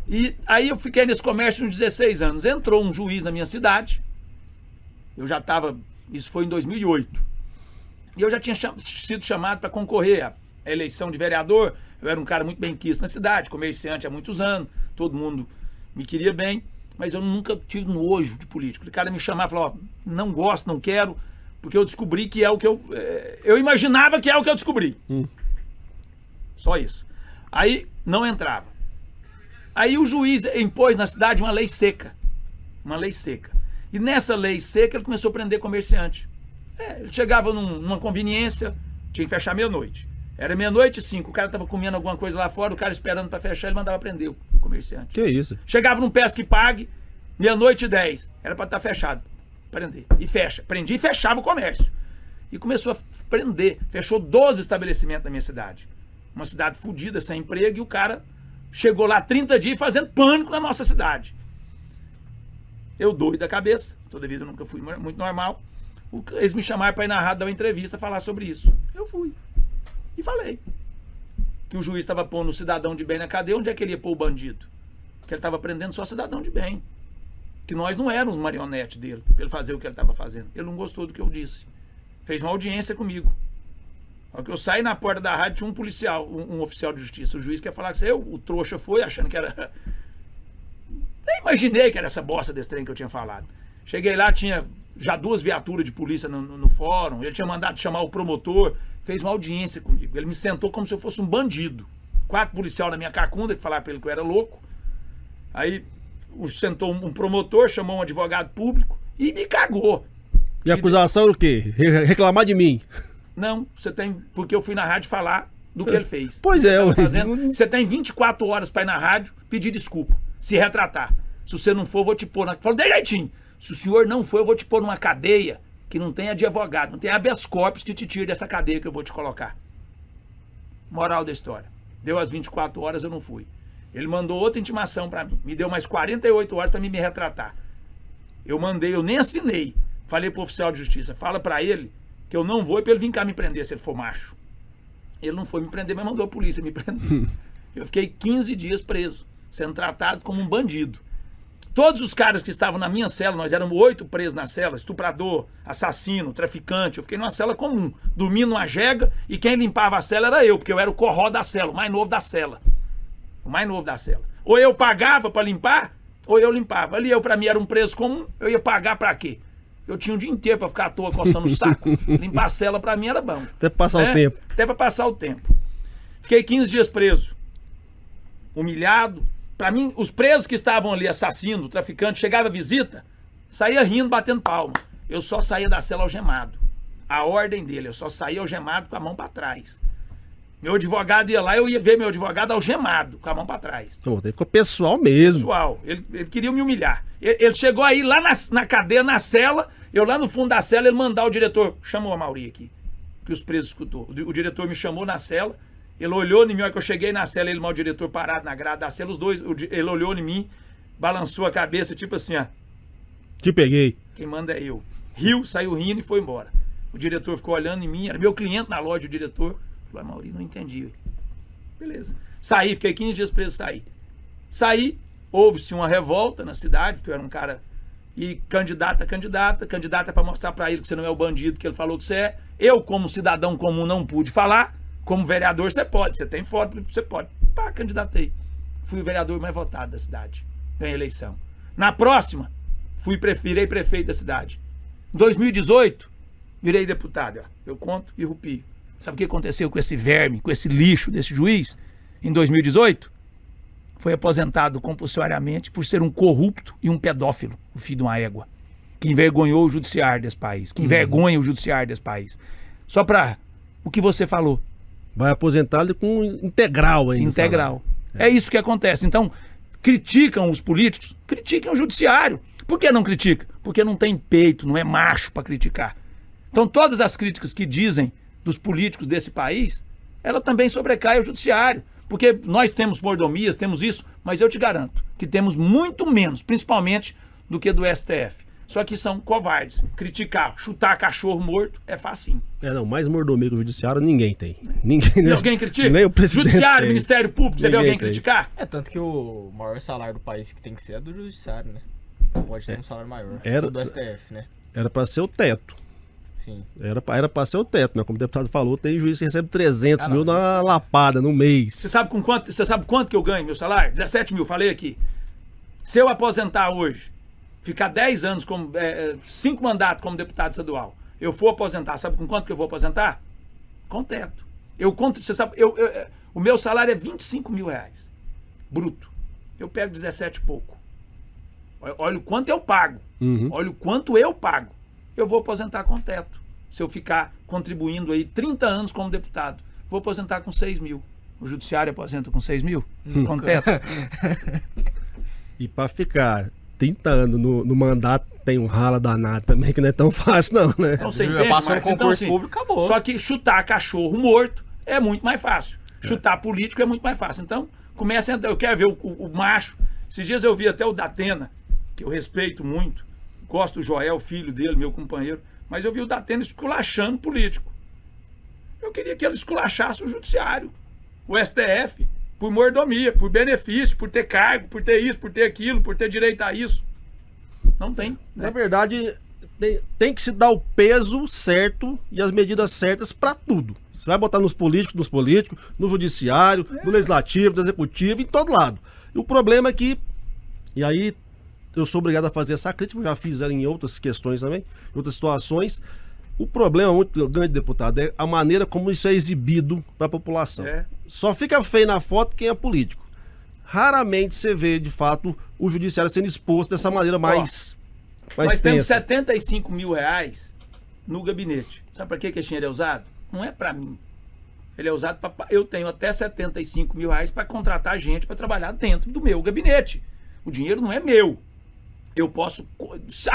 E aí eu fiquei nesse comércio uns 16 anos. Entrou um juiz na minha cidade. Eu já estava... Isso foi em 2008. E eu já tinha sido chamado para concorrer à eleição de vereador. Eu era um cara muito bem quisto na cidade, comerciante há muitos anos. Todo mundo me queria bem. Mas eu nunca tive nojo de político. O cara me chamava e falava, ó, não gosto, não quero, porque eu descobri que é o que eu imaginava que é o que eu descobri. Só isso. Aí não entrava. Aí o juiz impôs na cidade uma lei seca. Uma lei seca. E nessa lei seca ele começou a prender comerciante. Ele chegava numa conveniência, tinha que fechar meia-noite. Era 00:05, o cara tava comendo alguma coisa lá fora, o cara esperando para fechar, ele mandava prender o comerciante. Que isso? Chegava num pesca e pague, 00:10, era para estar fechado. Prender. E fecha. Prendia e fechava o comércio. E começou a prender. Fechou 12 estabelecimentos na minha cidade. Uma cidade fodida, sem emprego, e o cara chegou lá 30 dias fazendo pânico na nossa cidade. Eu doido da cabeça, toda vida eu nunca fui muito normal. Eles me chamaram para ir na rádio dar uma entrevista, falar sobre isso. Eu fui. E falei. Que o juiz estava pondo o cidadão de bem na cadeia, onde é que ele ia pôr o bandido? Que ele estava prendendo só cidadão de bem. Que nós não éramos marionete dele, para ele fazer o que ele estava fazendo. Ele não gostou do que eu disse. Fez uma audiência comigo. Ao que eu saí na porta da rádio, tinha um policial, um oficial de justiça. O juiz quer falar que o trouxa foi, achando que era... Nem imaginei que era essa bosta desse trem que eu tinha falado. Cheguei lá, tinha já 2 viaturas de polícia no fórum. Ele tinha mandado chamar o promotor, fez uma audiência comigo. Ele me sentou como se eu fosse um bandido. 4 policiais na minha cacunda, que falaram pra ele que eu era louco. Aí sentou um promotor, chamou um advogado público e me cagou. E a acusação era o quê? Reclamar de mim. Não, você tem... Porque eu fui na rádio falar do que ele fez. Pois é. Você tem 24 horas pra ir na rádio pedir desculpa, se retratar. Se você não for, eu vou te pôr na... Falou direitinho. Se o senhor não for, eu vou te pôr numa cadeia que não tem advogado, não tem habeas corpus que te tire dessa cadeia que eu vou te colocar. Moral da história. Deu as 24 horas, eu não fui. Ele mandou outra intimação pra mim. Me deu mais 48 horas pra mim me retratar. Eu mandei, eu nem assinei. Falei pro oficial de justiça, fala pra ele que eu não vou e pra ele vir cá me prender se ele for macho. Ele não foi me prender, mas mandou a polícia me prender. Eu fiquei 15 dias preso, sendo tratado como um bandido. Todos os caras que estavam na minha cela, nós éramos 8 presos na cela, estuprador, assassino, traficante, eu fiquei numa cela comum, dormindo numa jega, e quem limpava a cela era eu, porque eu era o corró da cela, o mais novo da cela. O mais novo da cela. Ou eu pagava pra limpar, ou eu limpava. Ali pra mim era um preso comum, eu ia pagar pra quê? Eu tinha um dia inteiro pra ficar à toa coçando o saco. Limpar a cela pra mim era bom. Até pra passar o tempo. Até pra passar o tempo. Fiquei 15 dias preso. Humilhado. Pra mim, os presos que estavam ali, assassino, traficante, chegava a visita, saía rindo, batendo palma. Eu só saía da cela algemado. A ordem dele, eu só saía algemado com a mão pra trás. Meu advogado ia lá, eu ia ver meu advogado algemado, com a mão pra trás. Então, ficou pessoal mesmo. Pessoal, ele queria me humilhar. Ele chegou aí lá na cadeia, na cela, eu lá no fundo da cela, ele mandar o diretor, chamou a Mauri aqui, que os presos escutou. O diretor me chamou na cela, ele olhou em mim, hora que eu cheguei na cela, ele e o diretor parado na grade da cela, os dois, ele olhou em mim, balançou a cabeça, tipo assim, ó. Te peguei. Quem manda é eu. Riu, saiu rindo e foi embora. O diretor ficou olhando em mim, era meu cliente na loja, o diretor. Falei, Mauri, não entendi. Beleza. Saí, fiquei 15 dias preso, saí. Saí, houve-se uma revolta na cidade, porque eu era um cara... E candidata para mostrar para ele que você não é o bandido que ele falou que você é. Eu, como cidadão comum, não pude falar. Como vereador, você pode. Você tem foto, você pode. Pá, candidatei. Fui o vereador mais votado da cidade. Ganhei eleição. Na próxima, virei prefeito da cidade. Em 2018, virei deputado, ó, eu conto e rupio. Sabe o que aconteceu com esse verme, com esse lixo desse juiz? Em 2018, foi aposentado compulsoriamente por ser um corrupto e um pedófilo, o filho de uma égua, que envergonhou o judiciário desse país, que envergonha o judiciário desse país. Só para o que você falou. Vai aposentado com integral ainda. Integral. É isso que acontece. Então, criticam os políticos, critiquem o judiciário. Por que não critica? Porque não tem peito, não é macho para criticar. Então, todas as críticas que dizem dos políticos desse país, ela também sobrecai o judiciário. Porque nós temos mordomias, temos isso, mas eu te garanto que temos muito menos, principalmente, do que do STF. Só que são covardes. Criticar, chutar cachorro morto é facinho. Não, mais mordomia que o judiciário ninguém tem. Ninguém, E alguém critica? Nem o presidente Judiciário, tem. Ministério Público, você vê Ninguém alguém tem. criticar? Tanto que o maior salário do país que tem que ser é do judiciário, né? Pode ter um salário maior. Era- Ou do STF, né? Era pra ser o teto. Sim. Era pra ser o teto, né? Como o deputado falou, tem juiz que recebe 300 não, mil na lapada no mês. Você sabe quanto que eu ganho meu salário? 17 mil, falei aqui. Se eu aposentar hoje, ficar 10 anos, 5 mandatos como deputado estadual, eu for aposentar, sabe com quanto que eu vou aposentar? Com teto. Você sabe, o meu salário é 25 mil reais, bruto. Eu pego 17 e pouco. Olha o quanto eu pago. Olha o quanto eu pago. Eu vou aposentar com teto. Se eu ficar contribuindo aí 30 anos como deputado, vou aposentar com 6 mil. O judiciário aposenta com 6 mil? Com teto. E pra ficar 30 anos no mandato, tem um rala danado também, que não é tão fácil não, né? Então você Já entende, passou no Marcos? Então, concurso assim, público, acabou. Só que chutar cachorro morto é muito mais fácil. Chutar político é muito mais fácil. Então, comecem a... Eu quero ver o macho. Esses dias eu vi até o Datena, que eu respeito muito. Gosto do Joel, filho dele, meu companheiro. Mas eu vi o Datena esculachando político. Eu queria que ele esculachasse o judiciário, o STF, por mordomia, por benefício, por ter cargo, por ter isso, por ter aquilo, por ter direito a isso. Não tem. Na Né? verdade, tem que se dar o peso certo e as medidas certas pra tudo. Você vai botar nos políticos, no judiciário, no legislativo, no executivo, em todo lado. E o problema é que, e aí eu sou obrigado a fazer essa crítica, eu já fiz ela em outras questões também, em outras situações. O problema muito grande, deputado, é a maneira como isso é exibido para a população. É. Só fica feio na foto quem é político. Raramente você vê, de fato, o judiciário sendo exposto dessa maneira mais Nós temos tensa. 75 mil reais no gabinete. Sabe para que esse dinheiro é usado? Não é para mim. Ele é usado para... Eu tenho até 75 mil reais para contratar gente para trabalhar dentro do meu gabinete. O dinheiro não é meu. Eu posso...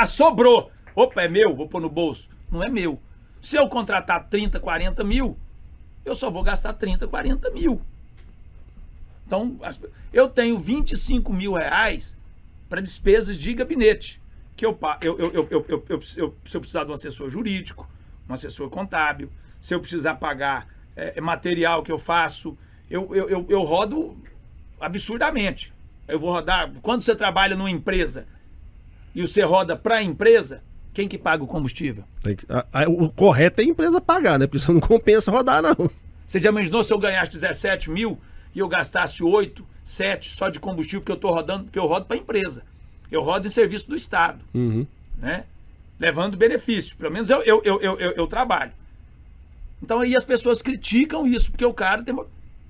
sobrou! Opa, é meu, vou pôr no bolso. Não é meu. Se eu contratar 30, 40 mil, eu só vou gastar 30, 40 mil. Então, eu tenho 25 mil reais para despesas de gabinete. Que se eu precisar de um assessor jurídico, um assessor contábil, se eu precisar pagar material que eu faço, eu rodo absurdamente. Eu vou rodar... Quando você trabalha numa empresa e você roda para a empresa, quem que paga o combustível? O correto é a empresa pagar, né? Porque isso não compensa rodar, não. Você já imaginou se eu ganhasse 17 mil e eu gastasse 8, 7 só de combustível que eu tô rodando, porque eu rodo para a empresa. Eu rodo em serviço do Estado, né? Levando benefício. Pelo menos eu trabalho. Então aí as pessoas criticam isso, porque o cara tem...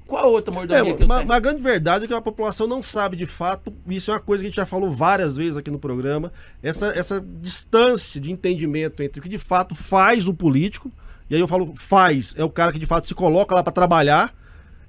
Qual outra mordomia que eu tenho? A grande verdade é que a população não sabe de fato, isso é uma coisa que a gente já falou várias vezes aqui no programa, essa distância de entendimento entre o que de fato faz o político, e aí eu falo faz, é o cara que de fato se coloca lá para trabalhar,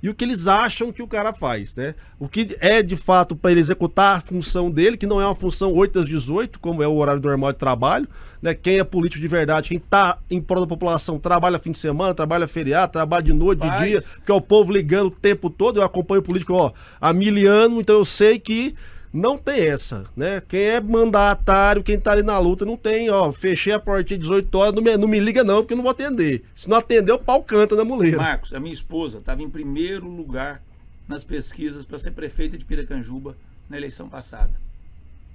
e o que eles acham que o cara faz, né? O que é de fato para ele executar a função dele, que não é uma função 8 às 18, como é o horário normal de trabalho, né? Quem é político de verdade, quem tá em prol da população, trabalha fim de semana, trabalha feriado, trabalha de noite, de dia, porque é o povo ligando o tempo todo. Eu acompanho o político há 1000 anos, então eu sei que não tem essa, né? Quem é mandatário, quem tá ali na luta, não tem, fechei a portinha 18 horas, não me liga não, porque eu não vou atender. Se não atender, o pau canta na muleira. Marcos, a minha esposa estava em primeiro lugar nas pesquisas para ser prefeita de Piracanjuba na eleição passada.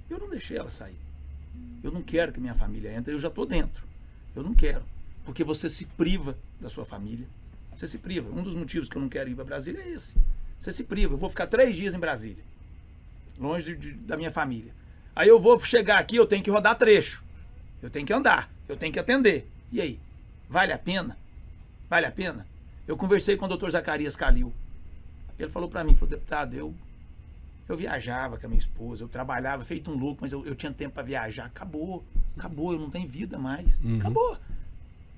Eu não deixei ela sair. Eu não quero que minha família entre, eu já estou dentro. Eu não quero, porque você se priva da sua família. Você se priva. Um dos motivos que eu não quero ir para Brasília é esse. Você se priva. Eu vou ficar 3 dias em Brasília, longe da minha família. Aí eu vou chegar aqui, eu tenho que rodar trecho. Eu tenho que andar, eu tenho que atender. E aí? Vale a pena? Vale a pena? Eu conversei com o Dr. Zacarias Calil. Ele falou para mim, falou, deputado, eu viajava com a minha esposa, eu trabalhava feito um louco, mas eu tinha tempo para viajar. Acabou, eu não tenho vida mais.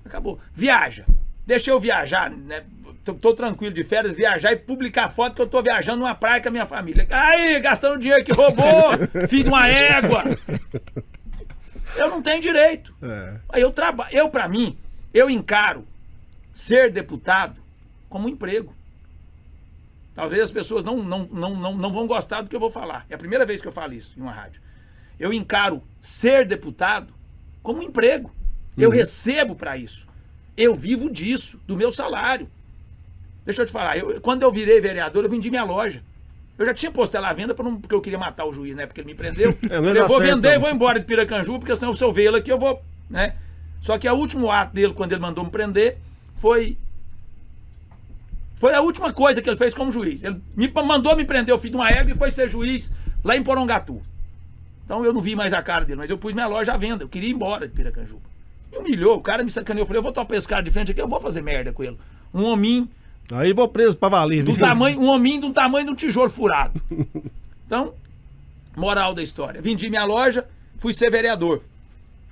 Acabou. Viaja. Deixa eu viajar, né? Tô tranquilo de férias, viajar e publicar foto que eu tô viajando numa praia com a minha família. Aí, gastando dinheiro que roubou, filho de uma égua. Eu não tenho direito. Aí pra mim, eu encaro ser deputado como um emprego. Talvez as pessoas não vão gostar do que eu vou falar. É a primeira vez que eu falo isso em uma rádio. Eu encaro ser deputado como um emprego. Eu recebo para isso. Eu vivo disso, do meu salário. Deixa eu te falar, quando eu virei vereador, eu vendi minha loja. Eu já tinha posto ela à venda porque eu queria matar o juiz, né? Porque ele me prendeu. Eu vou vender e vou embora de Piracanjuba, porque senão se eu ver ele aqui, eu vou, né? Só que o último ato dele, quando ele mandou me prender, foi a última coisa que ele fez como juiz. Ele mandou me prender, o filho de uma égua, e foi ser juiz lá em Porongatu. Então eu não vi mais a cara dele, mas eu pus minha loja à venda. Eu queria ir embora de Piracanjuba. Me humilhou, o cara me sacaneou. Eu falei, eu vou topar esse cara de frente aqui, eu vou fazer merda com ele. Um hominho. Aí vou preso pra valer. Um hominho do tamanho de um tijolo furado. Então, moral da história. Vendi minha loja, fui ser vereador.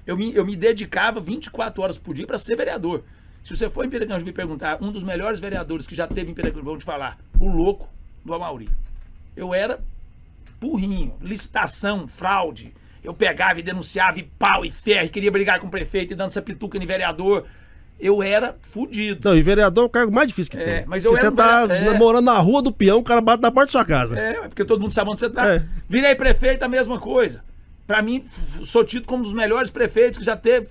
Eu me dedicava 24 horas por dia para ser vereador. Se você for em Piracanjuba e perguntar, um dos melhores vereadores que já teve em Piracanjuba, vou te falar, o louco do Amauri. Eu era burrinho, licitação, fraude. Eu pegava e denunciava, e pau, e ferro, e queria brigar com o prefeito, e dando essa pituca em vereador. Eu era fudido. Não, e vereador é o cargo mais difícil que tem. Mas eu porque era você tá morando na rua do peão, o cara bate na porta da sua casa. Porque todo mundo sabe onde você tá. Virei prefeito, a mesma coisa. Pra mim, sou tido como um dos melhores prefeitos que já teve,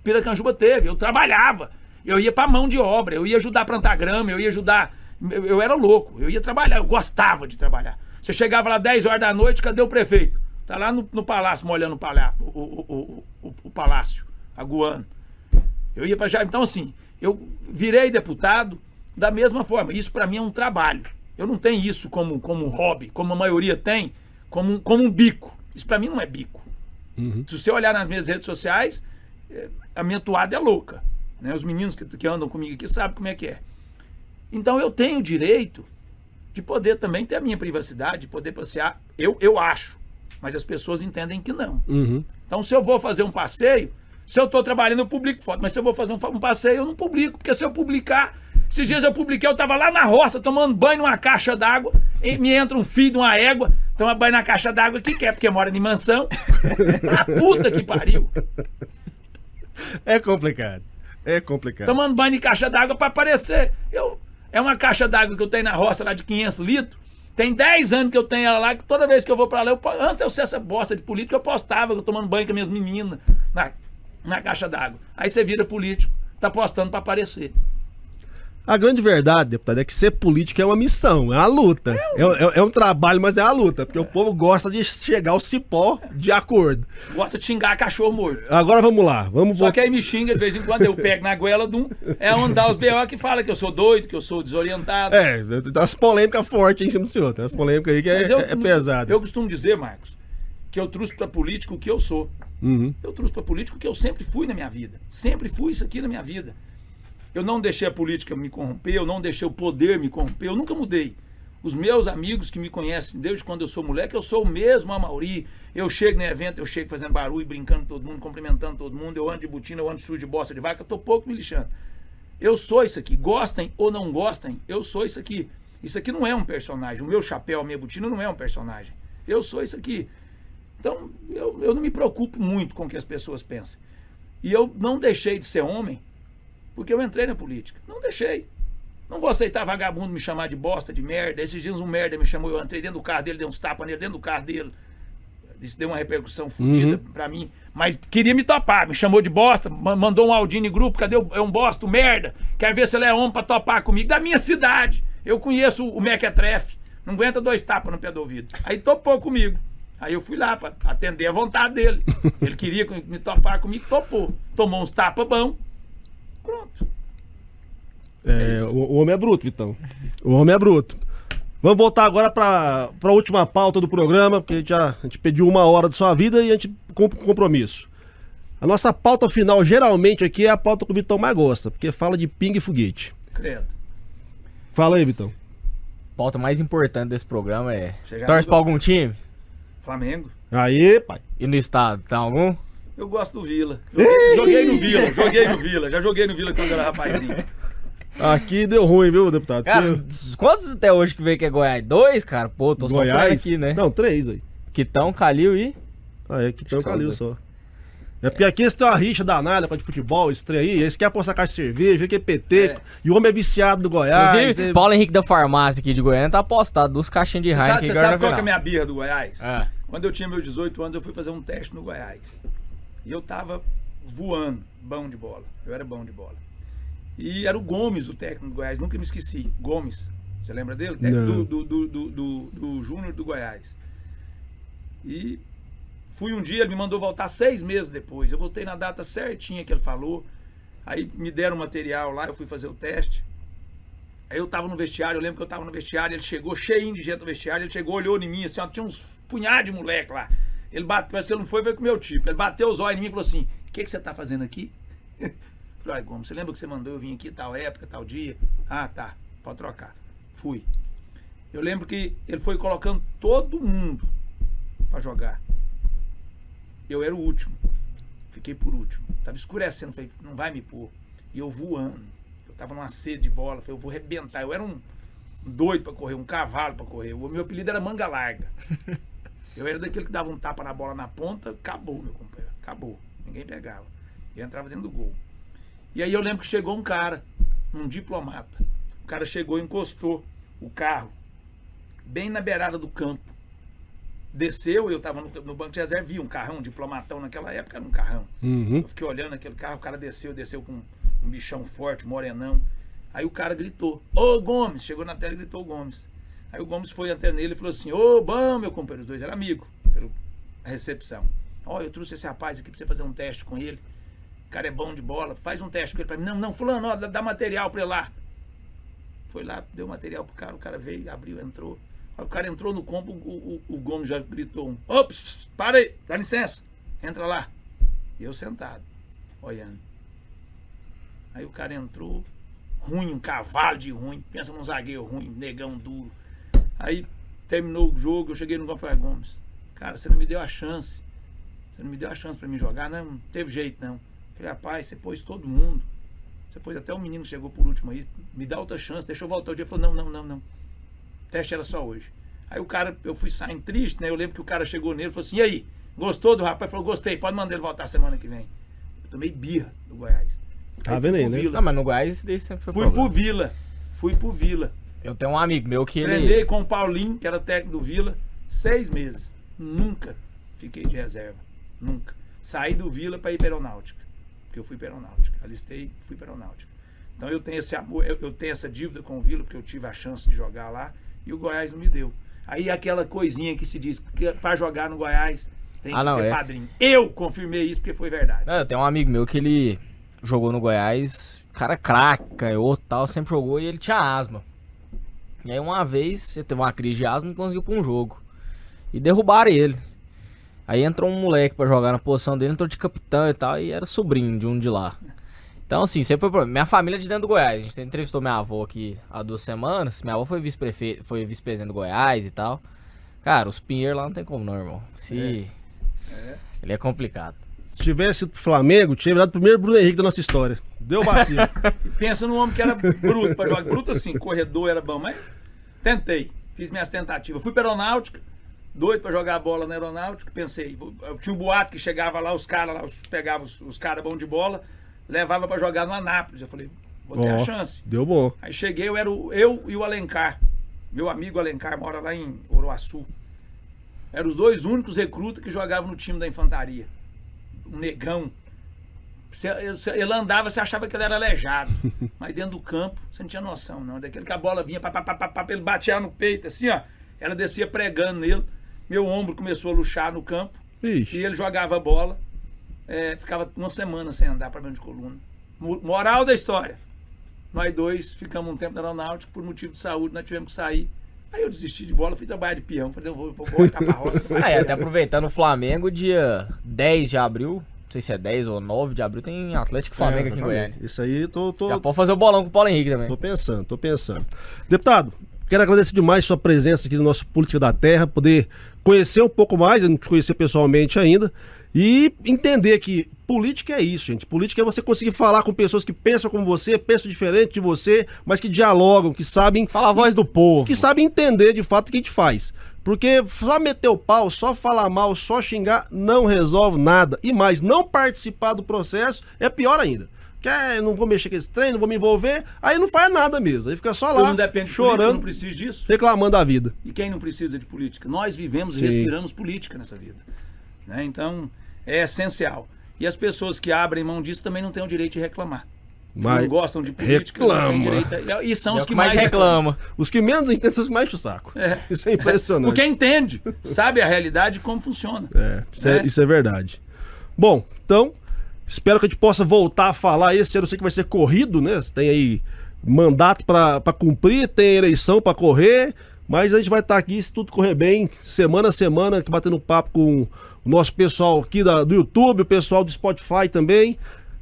Piracanjuba teve. Eu trabalhava. Eu ia pra mão de obra, eu ia ajudar a plantar grama, eu ia ajudar. Eu era louco, eu ia trabalhar, eu gostava de trabalhar. Você chegava lá 10 horas da noite, cadê o prefeito? Tá lá no palácio, molhando o palácio, aguando. Eu ia pra já. Então, assim, eu virei deputado da mesma forma. Isso pra mim é um trabalho. Eu não tenho isso como hobby, como a maioria tem, como um bico. Isso pra mim não é bico. Se você olhar nas minhas redes sociais, a minha toada é louca. Né? Os meninos que andam comigo aqui sabem como é que é. Então eu tenho o direito de poder também ter a minha privacidade, de poder passear. Eu acho. Mas as pessoas entendem que não. Então se eu vou fazer um passeio, se eu estou trabalhando, eu publico foto. Mas se eu vou fazer um passeio, eu não publico. Porque se eu publicar... Esses dias eu publiquei, eu estava lá na roça, tomando banho numa caixa d'água. Me entra um filho de uma égua, toma banho na caixa d'água, que quer, porque mora em mansão. A puta que pariu. É complicado. Tomando banho em caixa d'água para aparecer. É uma caixa d'água que eu tenho na roça lá de 500 litros. Tem 10 anos que eu tenho ela lá, que toda vez que eu vou pra lá, antes de eu ser essa bosta de político, eu postava, eu tomando banho com as minhas meninas na caixa d'água. Aí você vira político, tá postando pra aparecer. A grande verdade, deputado, é que ser político é uma missão, é uma luta. É um trabalho, mas é uma luta, porque o povo gosta de chegar ao cipó de acordo. Gosta de xingar cachorro morto. Agora vamos lá. Só que aí me xinga de vez em quando, eu pego na goela de um. É onde dá os B.O. que fala que eu sou doido, que eu sou desorientado. Tem umas polêmicas fortes em cima do senhor. Tem umas polêmicas aí que é pesada. Eu costumo dizer, Marcos, que eu trouxe pra política o que eu sou. Eu trouxe pra política o que eu sempre fui na minha vida. Sempre fui isso aqui na minha vida. Eu não deixei a política me corromper, eu não deixei o poder me corromper, eu nunca mudei. Os meus amigos que me conhecem desde quando eu sou moleque, eu sou o mesmo Amauri. Eu chego no evento, eu chego fazendo barulho, brincando com todo mundo, cumprimentando todo mundo, eu ando de botina, eu ando sujo de bosta de vaca, eu tô pouco me lixando. Eu sou isso aqui, gostem ou não gostem, eu sou isso aqui. Isso aqui não é um personagem, o meu chapéu, a minha botina não é um personagem. Eu sou isso aqui. Então, eu não me preocupo muito com o que as pessoas pensam. E eu não deixei de ser homem porque eu entrei na política. Não deixei. Não vou aceitar vagabundo me chamar de bosta, de merda. Esses dias um merda me chamou, eu entrei dentro do carro dele, dei uns tapas nele dentro do carro dele. Isso deu uma repercussão fodida pra mim. Mas queria me topar, me chamou de bosta, mandou um Aldinho em grupo, cadê um bosta, um merda? Quer ver se ele é homem pra topar comigo? Da minha cidade. Eu conheço o Mequetrefe. Não aguenta 2 tapas no pé do ouvido. Aí topou comigo. Aí eu fui lá pra atender a vontade dele. Ele queria me topar comigo, topou. Tomou uns tapas bom. Pronto. O homem é bruto, Vitão. O homem é bruto. Vamos voltar agora para a última pauta do programa, porque a gente pediu 1 hora da sua vida e a gente cumpre o compromisso. A nossa pauta final, geralmente, aqui é a pauta que o Vitão mais gosta, porque fala de pinga e foguete. Credo. Fala aí, Vitão. A pauta mais importante desse programa é... Você já Torce mudou? pra algum time? Flamengo. Aí, pai. E no estado, tem algum? Eu gosto do Vila. Joguei no Vila. Já joguei no Vila quando eu era rapazinho. Aqui deu ruim, viu, deputado? Cara, Porque quantos até hoje que veio que é Goiás? 2, cara? Pô, tô sofrendo Goiás aqui, né? Não, 3 aí. Quitão, Calil e... Ah, é que tem um só Calil dois. só. É porque aqui eles têm uma rixa danada com a de futebol, esse trem aí, eles querem apostar caixa de cerveja, que é PT, É. e o homem é viciado do Goiás. Inclusive, Paulo Henrique da farmácia aqui de Goiânia tá apostado dos caixinhas de Você Heineken. sabe, você agora sabe na qual que é a final. minha birra do Goiás? É. Quando eu tinha meus 18 anos, eu fui fazer um teste no Goiás. E eu tava voando, bom de bola. Eu era bom de bola. E era o Gomes, o técnico do Goiás, nunca me esqueci. Gomes, você lembra dele? Não. Do Júnior do Goiás. E fui um dia, ele me mandou voltar 6 meses depois. Eu voltei na data certinha que ele falou. Aí me deram o material lá, eu fui fazer o teste. Aí eu tava no vestiário, eu lembro que eu tava no vestiário, ele chegou cheinho de gente no vestiário, ele chegou, olhou em mim, assim, ó, tinha uns punhados de moleque lá. Ele bateu, parece que ele não foi ver com o meu tipo. Ele bateu os olhos em mim e falou assim: o que você tá fazendo aqui? Falei, Gomes, você lembra que você mandou eu vir aqui tal época, tal dia? Ah, tá, pode trocar. Fui. Eu lembro que ele foi colocando todo mundo pra jogar. Eu era o último. Fiquei por último. Tava escurecendo, falei, não vai me pôr. E eu voando. Eu tava numa sede de bola, falei, eu vou arrebentar. Eu era um doido pra correr, um cavalo pra correr. O meu apelido era manga larga. Eu era daquele que dava um tapa na bola na ponta, acabou, meu companheiro. Acabou. Ninguém pegava. Eu entrava dentro do gol. E aí eu lembro que chegou um cara, um diplomata. O cara chegou e encostou o carro bem na beirada do campo. Desceu, eu tava no banco de reserva, vi um carrão, um diplomatão naquela época, era um carrão. Uhum. Eu fiquei olhando aquele carro, o cara desceu com um bichão forte, morenão. Aí o cara gritou, ô Gomes, chegou na tela e gritou o Gomes. Aí o Gomes foi até nele e falou assim, ô, bom, meu companheiro, os dois eram amigos, pela recepção. Ó, eu trouxe esse rapaz aqui pra você fazer um teste com ele. O cara é bom de bola, faz um teste com ele pra mim. Não, fulano, ó, dá material pra ele lá. Foi lá, deu material pro cara, o veio, abriu, entrou. Aí o cara entrou no campo, o Gomes já gritou ops, para aí, dá licença, entra lá. E eu sentado, olhando. Aí o cara entrou, ruim, um cavalo de ruim, pensa num zagueiro ruim, negão duro. Aí terminou o jogo, eu cheguei no campo e falei, Gomes, cara, você não me deu a chance. Você não me deu a chance pra mim jogar, não teve jeito não. Falei, rapaz, você pôs todo mundo. Você pôs até o menino que chegou por último aí, me dá outra chance, deixa eu voltar o dia. Ele falou, não. O teste era só hoje. Aí o cara, eu fui saindo triste, né? Eu lembro que o cara chegou nele e falou assim, e aí, gostou do rapaz? Ele falou, gostei, pode mandar ele voltar semana que vem. Eu tomei birra do Goiás. Tá vendo aí, né? Não, mas no Goiás isso daí sempre foi Fui problema. pro Vila. Eu tenho um amigo meu que Treinei ele... com o Paulinho, que era técnico do Vila, 6 meses. Nunca fiquei de reserva. Nunca. Saí do Vila para ir para Aeronáutica. Porque eu fui para Aeronáutica. Alistei, fui para Aeronáutica. Então eu tenho esse amor, eu tenho essa dívida com o Vila, porque eu tive a chance de jogar lá e o Goiás não me deu. Aí aquela coisinha que se diz que para jogar no Goiás tem que ter padrinho. Eu confirmei isso porque foi verdade. Eu tenho um amigo meu que ele jogou no Goiás, cara craque, canhoto e tal, sempre jogou e ele tinha asma. E aí uma vez, ele teve uma crise de asma e não conseguiu pra um jogo. E derrubaram ele. Aí entrou um moleque pra jogar na posição dele, entrou de capitão e tal, e era sobrinho de um de lá. Então assim, sempre foi problema. Minha família é de dentro do Goiás. A gente entrevistou minha avó aqui há 2 semanas. Minha avó foi vice-prefeito, foi vice-presidente do Goiás e tal. Cara, os Pinheiros lá não tem como não, irmão. Ele é complicado. Se tivesse pro Flamengo, tinha virado o primeiro Bruno Henrique da nossa história. Deu vacilo. E pensa num homem que era bruto pra jogar. Bruto assim, corredor era bom, mas tentei. Fiz minhas tentativas. Fui pra Aeronáutica, doido pra jogar bola na Aeronáutica. Pensei, eu tinha um boato que chegava lá, os caras lá, pegava os caras bons de bola, levava pra jogar no Anápolis. Eu falei, vou ter a chance. Deu bom. Aí cheguei, eu e o Alencar. Meu amigo Alencar mora lá em Oroaçu. Eram os 2 únicos recrutas que jogavam no time da infantaria. Um negão. Ele andava, você achava que ele era aleijado. Mas dentro do campo, você não tinha noção, não. Daquele que a bola vinha, ele batia no peito, assim, ó. Ela descia pregando nele. Meu ombro começou a luxar no campo. Ixi. E ele jogava a bola. Ficava uma semana sem andar para dentro de coluna. Moral da história. Nós 2 ficamos um tempo na Aeronáutica, por motivo de saúde, nós tivemos que sair. Aí eu desisti de bola, fui trabalhar de peão. Falei, vou voltar pra roça. Até aproveitando o Flamengo, dia 10 de abril, sei se é 10 ou 9 de abril, tem Atlético e Flamengo aqui em Goiânia. Isso aí, Já pode fazer o bolão com o Paulo Henrique também. Tô pensando. Deputado, quero agradecer demais sua presença aqui no nosso Política da Terra, poder conhecer um pouco mais, eu não te conhecer pessoalmente ainda, e entender que política é isso, gente. Política é você conseguir falar com pessoas que pensam como você, pensam diferente de você, mas que dialogam, que sabem... Fala a voz do povo. Que sabem entender de fato o que a gente faz. Porque só meter o pau, só falar mal, só xingar, não resolve nada. E mais, não participar do processo é pior ainda. Não vou mexer com esse trem, não vou me envolver, aí não faz nada mesmo. Aí fica só lá, não depende chorando, de política, não precisa disso. Reclamando da vida. E quem não precisa de política? Nós vivemos e Sim. respiramos política nessa vida. Né? Então, é essencial. E as pessoas que abrem mão disso também não têm o direito de reclamar. Mas não gostam de política, não têm direito. E são os que mais reclamam. Os que menos entendem são os que mais enchem o saco. Isso é impressionante. Porque entende, sabe a realidade e como funciona. Isso é verdade. Bom, então, espero que a gente possa voltar a falar. Esse ano eu sei que vai ser corrido, né? Você tem aí mandato para cumprir, tem eleição para correr, mas a gente vai estar aqui, se tudo correr bem, semana a semana, batendo papo com o nosso pessoal aqui do YouTube, o pessoal do Spotify também.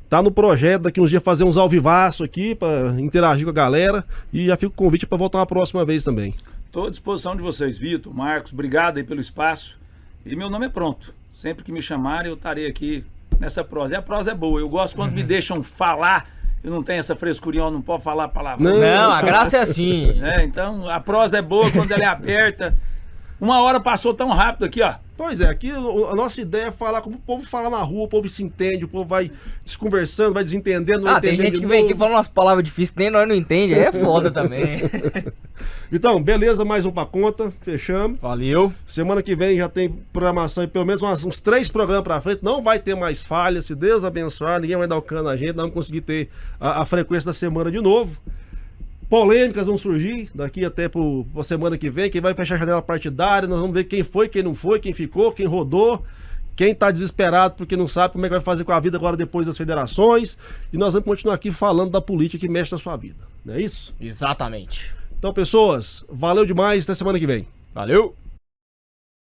Tá no projeto, daqui uns dias fazer uns ao vivaço aqui para interagir com a galera, e já fica o convite para voltar uma próxima vez também. Estou à disposição de vocês, Vitor, Marcos, obrigado aí pelo espaço. E meu nome é Pronto. Sempre que me chamarem, eu estarei aqui nessa prosa. E a prosa é boa. Eu gosto quando me deixam falar. Eu não tenho essa frescurinha, eu não posso falar palavrão. Não, a graça é assim. Então, a prosa é boa quando ela é aberta. Uma hora passou tão rápido aqui, ó. Pois é, aqui a nossa ideia é falar como o povo fala na rua, o povo se entende, o povo vai desconversando, vai desentendendo, vai tem entendendo gente que vem aqui falando umas palavras difíceis que nem nós não entendemos, aí é foda também. Então, beleza, mais um pra conta, fechamos. Valeu. Semana que vem já tem programação e pelo menos uns 3 programas pra frente, não vai ter mais falhas, se Deus abençoar, ninguém vai dar o cano a gente, nós vamos conseguir ter a frequência da semana de novo. Polêmicas vão surgir daqui até pra semana que vem. Quem vai fechar a janela partidária, nós vamos ver quem foi, quem não foi, quem ficou, quem rodou, quem tá desesperado porque não sabe como é que vai fazer com a vida agora depois das federações. E nós vamos continuar aqui falando da política que mexe na sua vida. Não é isso? Exatamente. Então, pessoas, valeu demais, até semana que vem. Valeu!